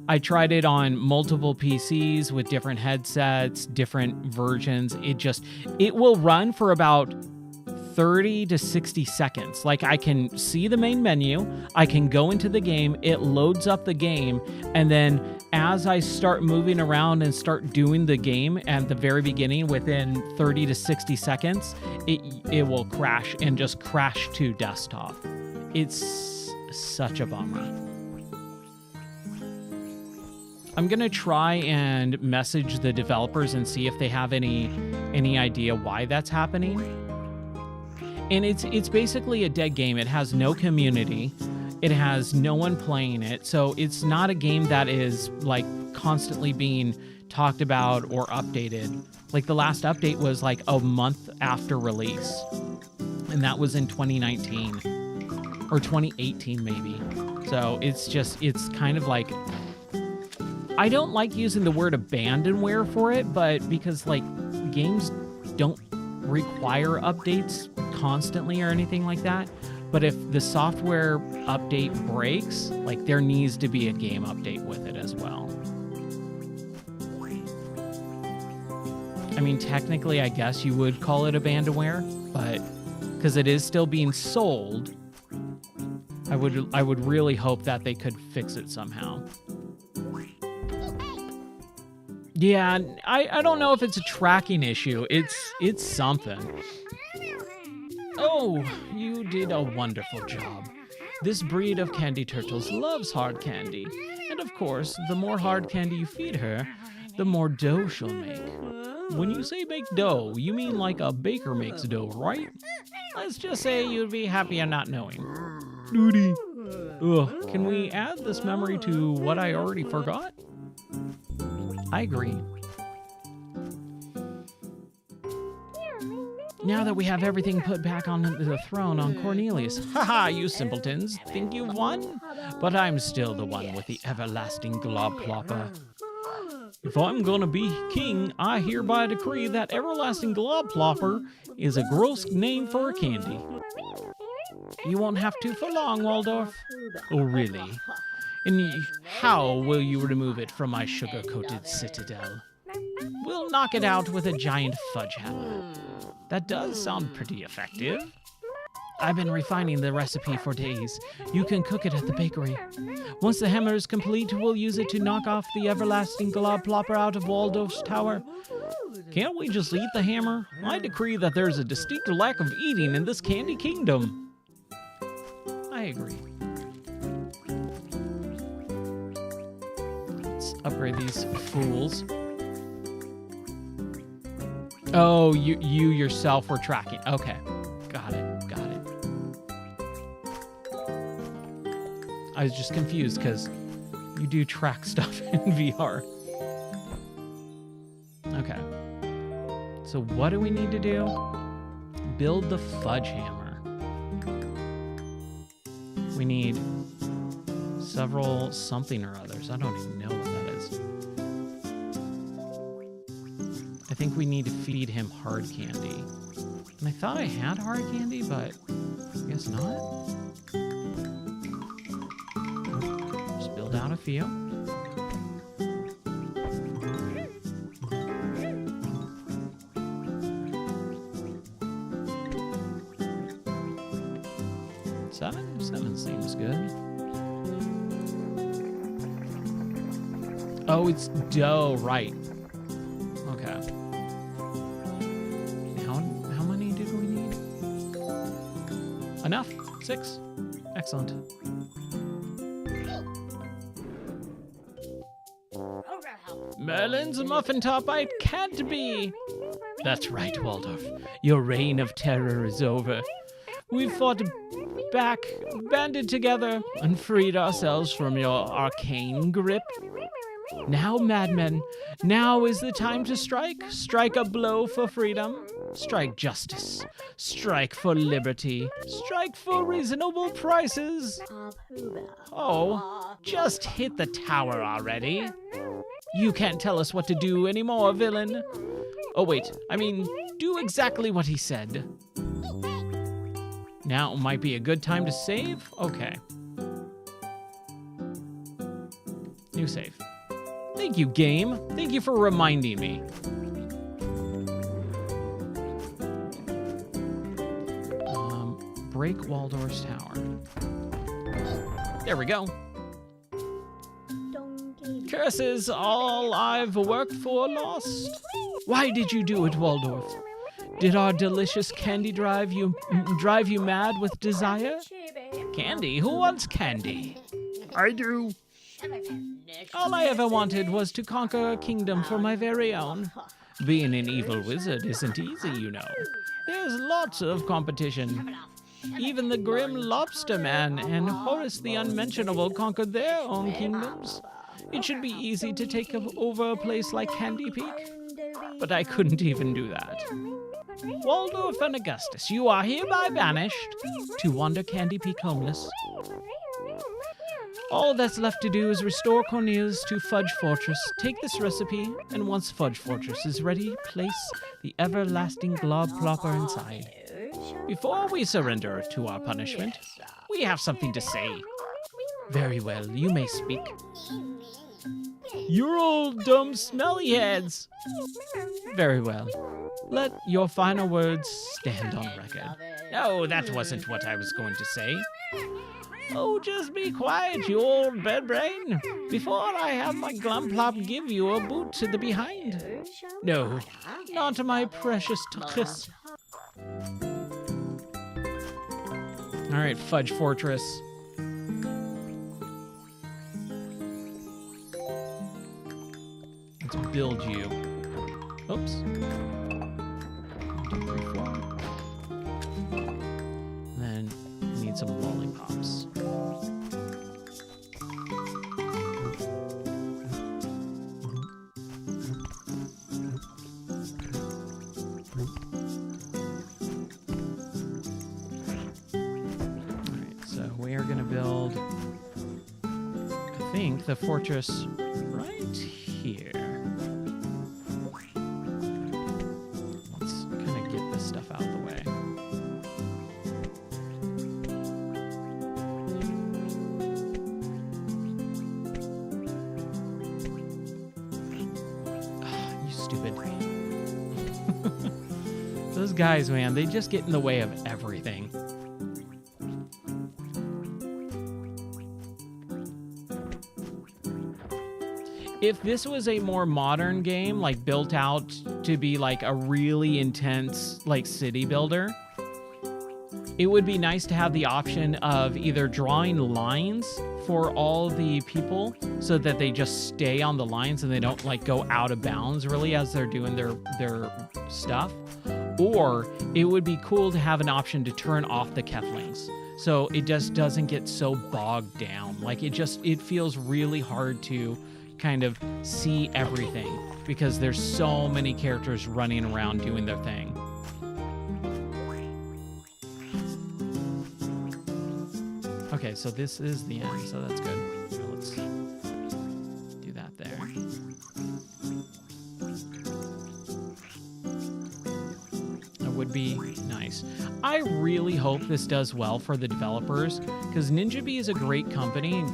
I tried it on multiple PCs with different headsets, different versions. It will run for about 30 to 60 seconds. Like, I can see the main menu, I can go into the game, it loads up the game, and then as I start moving around and start doing the game at the very beginning, within 30 to 60 seconds, it will crash and just crash to desktop. It's such a bummer. I'm gonna try and message the developers and see if they have any idea why that's happening. And it's basically a dead game. It has no community. It has no one playing it. So it's not a game that is like constantly being talked about or updated. Like, the last update was like a month after release. And that was in 2019 or 2018 maybe. So it's kind of like, I don't like using the word abandonware for it, but because like games don't require updates constantly or anything like that. But if the software update breaks, like, there needs to be a game update with it as well. I mean, technically, I guess you would call it abandonware, but because it is still being sold, I would really hope that they could fix it somehow. Yeah, I don't know if it's a tracking issue. It's something. Oh, you did a wonderful job. This breed of candy turtles loves hard candy. And of course, the more hard candy you feed her, the more dough she'll make. When you say make dough, you mean like a baker makes dough, right? Let's just say you'd be happier not knowing. Duty. Ugh, can we add this memory to what I already forgot? I agree. Now that we have everything put back on the throne on Cornelius. Haha, you simpletons. Think you've won? But I'm still the one with the everlasting globplopper. If I'm gonna be king, I hereby decree that everlasting globplopper is a gross name for a candy. You won't have to for long, Waldorf. Oh, really? And how will you remove it from my sugar-coated citadel? We'll knock it out with a giant fudge hammer. That does sound pretty effective. I've been refining the recipe for days. You can cook it at the bakery. Once the hammer is complete, we'll use it to knock off the everlasting globplopper out of Waldorf's tower. Can't we just eat the hammer? I decree that there's a distinct lack of eating in this candy kingdom. I agree. Let's upgrade these fools. Oh, you yourself were tracking. Okay, got it. I was just confused because you do track stuff in VR. Okay. So what do we need to do? Build the fudge hammer. We need several something or others. I don't even know what that is. I think we need to feed him hard candy. And I thought I had hard candy, but I guess not. Just build out a few. Seven seems good. Oh, it's dough, right. Okay. How many Enough? 6? Excellent. Merlin's a muffin top I can't be. That's right, Waldorf. Your reign of terror is over. We've fought back, banded together, and freed ourselves from your arcane grip. Now, madmen, now is the time to strike. Strike a blow for freedom. Strike justice. Strike for liberty. Strike for reasonable prices. Oh, just hit the tower already. You can't tell us what to do anymore, villain. Oh, wait, I mean, do exactly what he said. Now might be a good time to save? Okay. New save. Thank you, game. Thank you for reminding me. Break Waldorf's tower. There we go. Curses, all I've worked for lost. Why did you do it, Waldorf? Did our delicious candy drive you mad with desire? Candy? Who wants candy? I do. All I ever wanted was to conquer a kingdom for my very own. Being an evil wizard isn't easy, you know. There's lots of competition. Even the grim lobster man and Horace the Unmentionable conquered their own kingdoms. It should be easy to take over a place like Candy Peak. But I couldn't even do that. Waldorf and Augustus, you are hereby banished to wander Candy Peak homeless. All that's left to do is restore Cornelius to Fudge Fortress. Take this recipe, and once Fudge Fortress is ready, place the everlasting glob plopper inside. Before we surrender to our punishment, we have something to say. Very well, you may speak. You're all dumb smelly heads. Very well. Let your final words stand on record. No, that wasn't what I was going to say. Oh, just be quiet, you old bedbrain, before I have my glumplop give you a boot to the behind. No, not my precious Tuchus. All right, Fudge Fortress. Let's build you. Oops. 1, 2, 3, 4. Then we need some lollipops. Alright, so we are going to build, I think, the fortress right here. Stuff out of the way. You stupid. Those guys, man, they just get in the way of everything. If this was a more modern game, like built out to be like a really intense like city builder, it would be nice to have the option of either drawing lines for all the people so that they just stay on the lines and they don't like go out of bounds really as they're doing their stuff. Or it would be cool to have an option to turn off the Keflings so it just doesn't get so bogged down. Like it feels really hard to kind of see everything because there's so many characters running around doing their thing. Okay, so this is the end, so that's good. So let's do that there. That would be nice. I really hope this does well for the developers because Ninja Bee is a great company.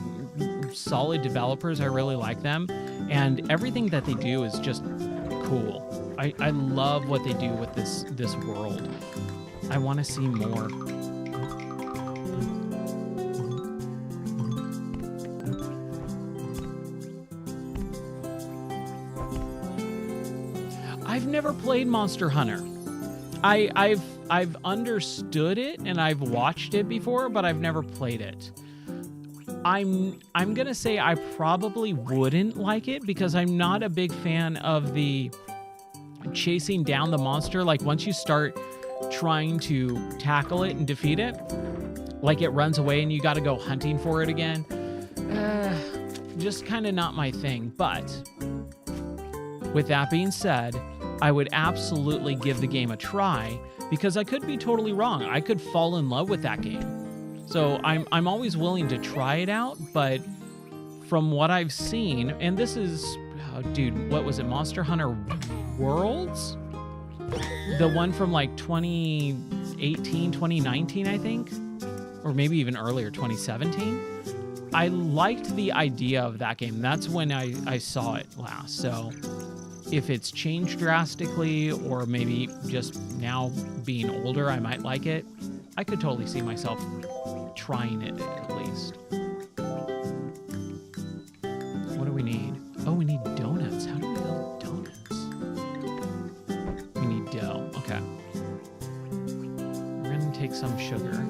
Solid developers, I really like them, and everything that they do is just cool. I love what they do with this world. I want to see more. I've never played Monster Hunter. I've I've understood it and I've watched it before, but I've never played it. I'm gonna say I probably wouldn't like it because I'm not a big fan of the chasing down the monster. Like once you start trying to tackle it and defeat it, like it runs away and you got to go hunting for it again. Just kind of not my thing. But with that being said, I would absolutely give the game a try because I could be totally wrong. I could fall in love with that game. So I'm always willing to try it out, but from what I've seen, and this is, oh, dude, what was it? Monster Hunter Worlds? The one from like 2018, 2019, I think, or maybe even earlier, 2017. I liked the idea of that game. That's when I saw it last. So if it's changed drastically or maybe just now being older, I might like it. I could totally see myself trying it at least. What do we need? Oh, we need donuts. How do we build donuts? We need dough. Okay. We're going to take some sugar.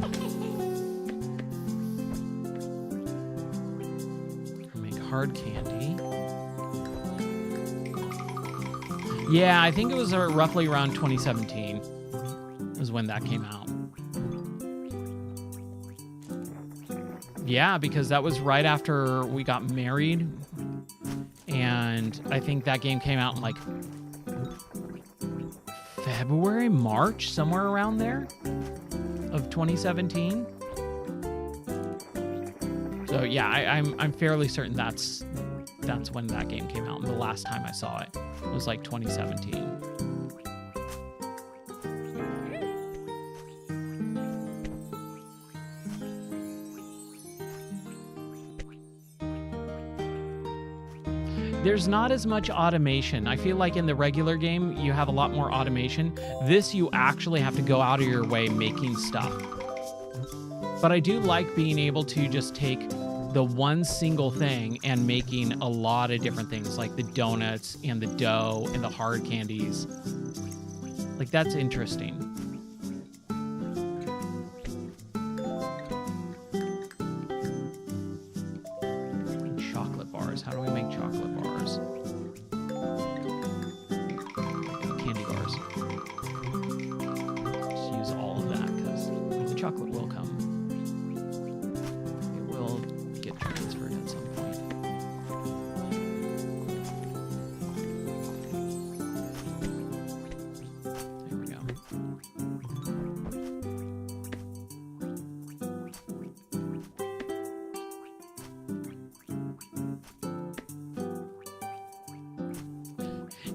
Make hard candy. Yeah, I think it was roughly around 2017 was when that came out. Yeah, because that was right after we got married. And I think that game came out in like February, March, somewhere around there of 2017. So yeah, I'm fairly certain that's when that game came out. And the last time I saw it was like 2017. There's not as much automation. I feel like in the regular game, you have a lot more automation. This, you actually have to go out of your way making stuff. But I do like being able to just take the one single thing and making a lot of different things, like the donuts and the dough and the hard candies. Like, that's interesting. Chocolate bars. How do we make chocolate bars? Candy bars. Just use all of that because the chocolate will come. It will get transferred at some point. There we go.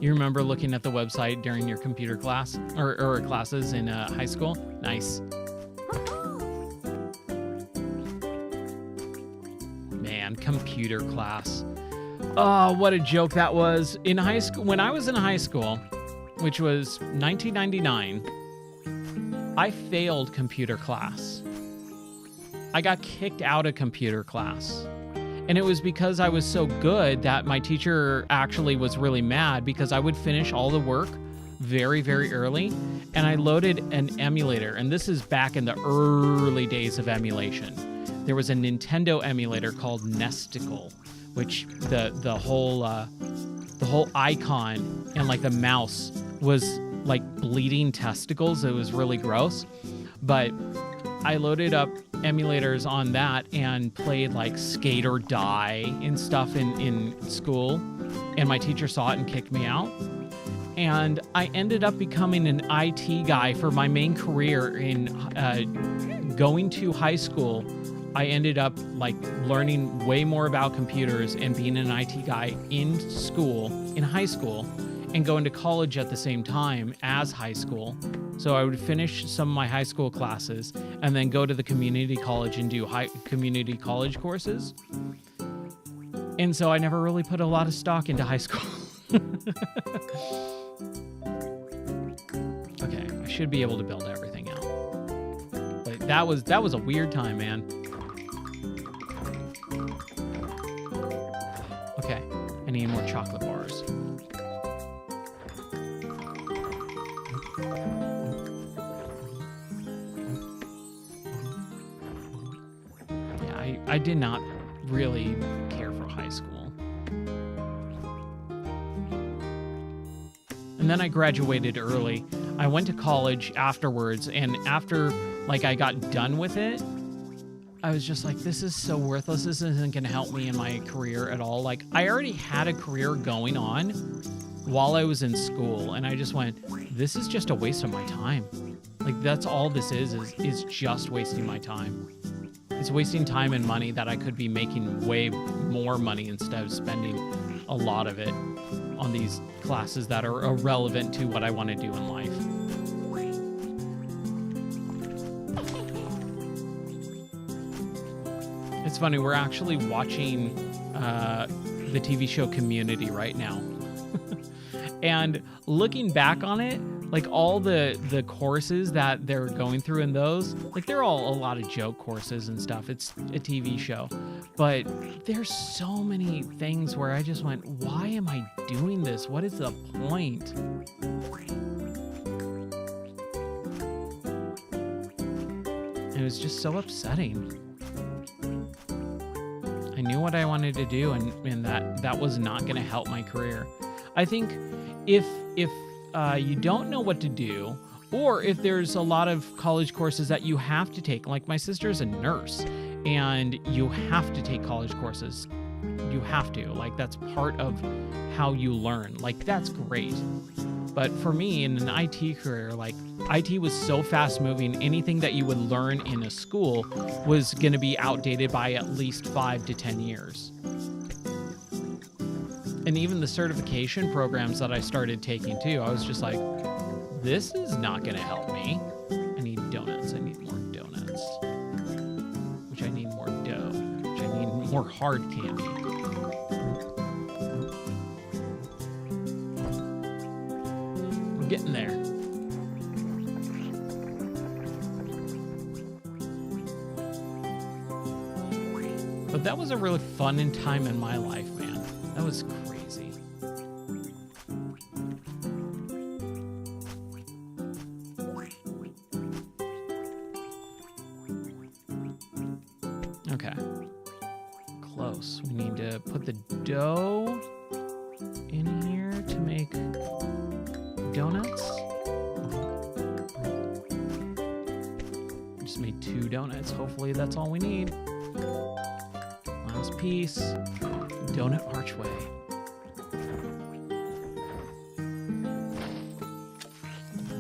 You remember looking at the website during your computer class or classes in high school? Nice. Man, computer class. Oh, what a joke that was. In high school, when I was in high school, which was 1999, I failed computer class. I got kicked out of computer class. And it was because I was so good that my teacher actually was really mad because I would finish all the work very, very early. And I loaded an emulator. And this is back in the early days of emulation. There was a Nintendo emulator called Nesticle, which the whole icon and like the mouse was like bleeding testicles. It was really gross. But I loaded up emulators on that and played like Skate or Die and stuff in school. And my teacher saw it and kicked me out. And I ended up becoming an IT guy for my main career in going to high school. I ended up like learning way more about computers and being an IT guy in school, in high school, and going to college at the same time as high school. So I would finish some of my high school classes and then go to the community college and do community college courses. And so I never really put a lot of stock into high school. Okay, I should be able to build everything out. But that was a weird time, man. Okay, I need more chocolate bars. I did not really care for high school. And then I graduated early. I went to college afterwards, and after I got done with it, I was just like, this is so worthless. This isn't going to help me in my career at all. I already had a career going on while I was in school, and I just went, this is just a waste of my time. That's all this is just wasting my time. It's wasting time and money that I could be making way more money instead of spending a lot of it on these classes that are irrelevant to what I want to do in life. It's funny, we're actually watching the TV show Community right now. And looking back on it, all the courses that they're going through in those, they're all a lot of joke courses and stuff. It's a TV show. But there's so many things where I just went, why am I doing this? What is the point? It was just so upsetting. I knew what I wanted to do, and that was not going to help my career. I think if you don't know what to do, or if there's a lot of college courses that you have to take, like my sister's a nurse, and you have to take college courses. You have to. That's part of how you learn. That's great. But for me, in an IT career, IT was so fast moving, anything that you would learn in a school was going to be outdated by at least 5 to 10 years. And even the certification programs that I started taking too, I was just like, this is not going to help me. I need donuts. I need more donuts. Which I need more dough. Which I need more hard candy. We're getting there. But that was a really fun time in my life, man. That was crazy. Okay. Close. We need to put the dough in here to make donuts. Just made 2 donuts. Hopefully that's all we need. Last piece. Donut archway. All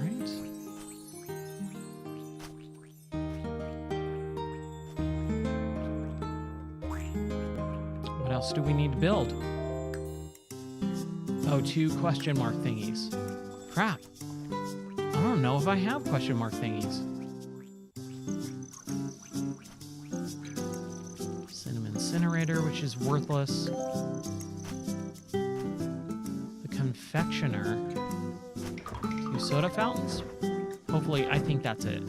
right. What else do we need to build? Oh, 2 question mark thingies. Crap. I don't know if I have question mark thingies. Incinerator, which is worthless. The confectioner. 2 soda fountains. Hopefully, I think that's it.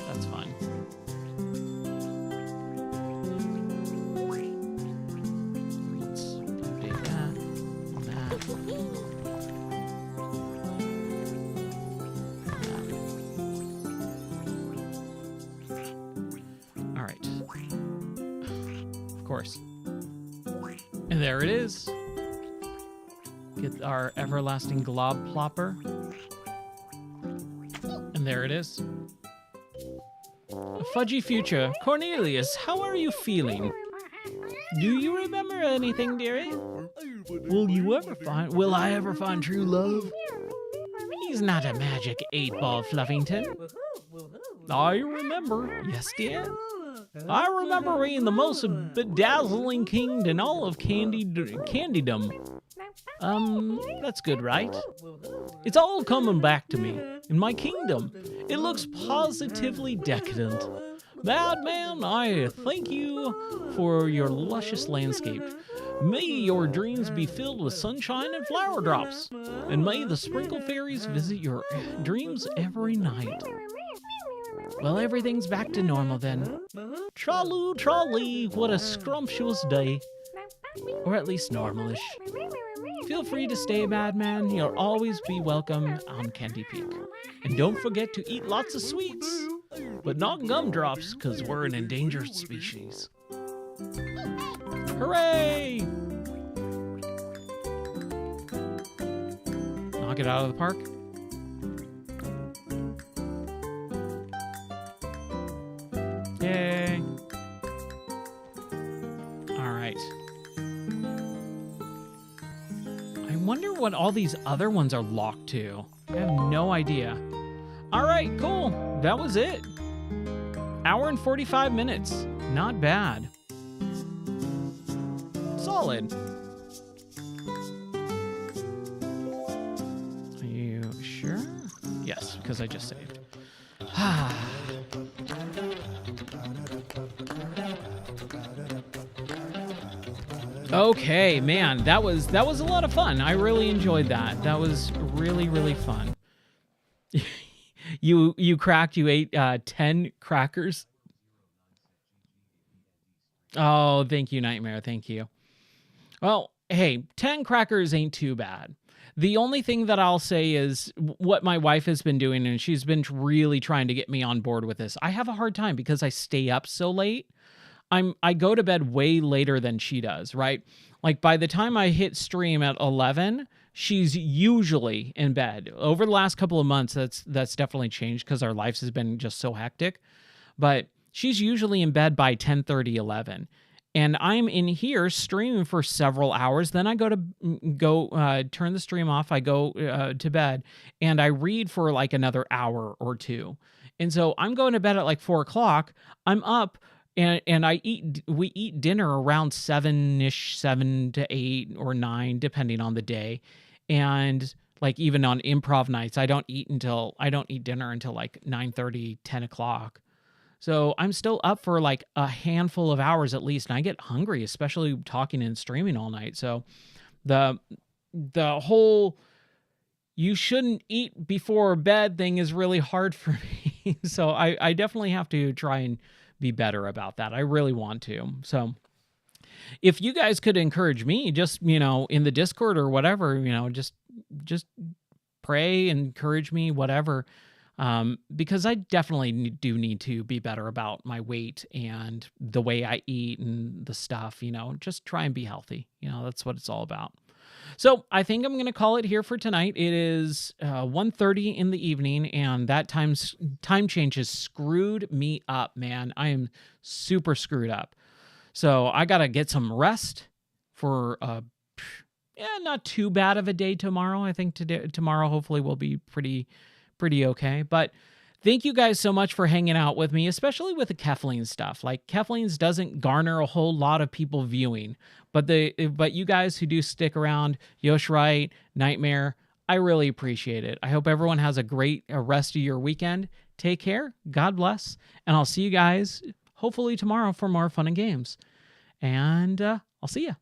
That's fine. Let's update that. Course. And there it is. Get our everlasting glob plopper. And there it is. Fudgy future. Cornelius, how are you feeling? Do you remember anything, dearie? Will I ever find true love? He's not a magic 8-ball Fluffington. I remember. Yes, dear. I remember being the most bedazzling king in all of candydom. That's good, right? It's all coming back to me. In my kingdom, it looks positively decadent. Madman, I thank you for your luscious landscape. May your dreams be filled with sunshine and flower drops. And may the sprinkle fairies visit your dreams every night. Well, everything's back to normal then. Trolloo, trolley, what a scrumptious day. Or at least normalish. feel free to stay, Madman. You'll always be welcome on Candy Peak. And don't forget to eat lots of sweets, but not gumdrops, because we're an endangered species. Hooray! Knock it out of the park. Yay. All right. I wonder what all these other ones are locked to. I have no idea. All right, cool. That was it. Hour and 45 minutes. Not bad. Solid. Are you sure? Yes, because I just saved. Okay, man, that was a lot of fun. I really enjoyed that. That was really, really fun. You ate 10 crackers. Oh, thank you, Nightmare. Thank you. Well, hey, 10 crackers ain't too bad. The only thing that I'll say is what my wife has been doing, and she's been really trying to get me on board with this. I have a hard time because I stay up so late. I go to bed way later than she does, right? Like by the time I hit stream at 11, she's usually in bed. Over the last couple of months, that's definitely changed because our lives has been just so hectic. But she's usually in bed by 10:30, 11. And I'm in here streaming for several hours. Then I go turn the stream off. I go to bed and I read for like another hour or two. And so I'm going to bed at like 4 o'clock. I'm up and we eat dinner around 7-ish, 7 to 8 or 9, depending on the day. And like even on improv nights, I don't eat dinner until like 9:30, 10 o'clock. So I'm still up for like a handful of hours at least, and I get hungry, especially talking and streaming all night. So the whole you shouldn't eat before bed thing is really hard for me. So I definitely have to try and be better about that. I really want to. So if you guys could encourage me, just, in the Discord or whatever, just pray, encourage me, whatever. Because I definitely do need to be better about my weight and the way I eat and the stuff, just try and be healthy. That's what it's all about. So I think I'm going to call it here for tonight. It is 1:30 in the evening, and that time change has screwed me up, man. I am super screwed up. So I got to get some rest for not too bad of a day tomorrow. I think tomorrow hopefully will be pretty okay. But thank you guys so much for hanging out with me, especially with the Keflings stuff. Like Keflings doesn't garner a whole lot of people viewing, but you guys who do stick around, Yoshright, Nightmare, I really appreciate it. I hope everyone has a great rest of your weekend. Take care. God bless. And I'll see you guys hopefully tomorrow for more fun and games. And I'll see you.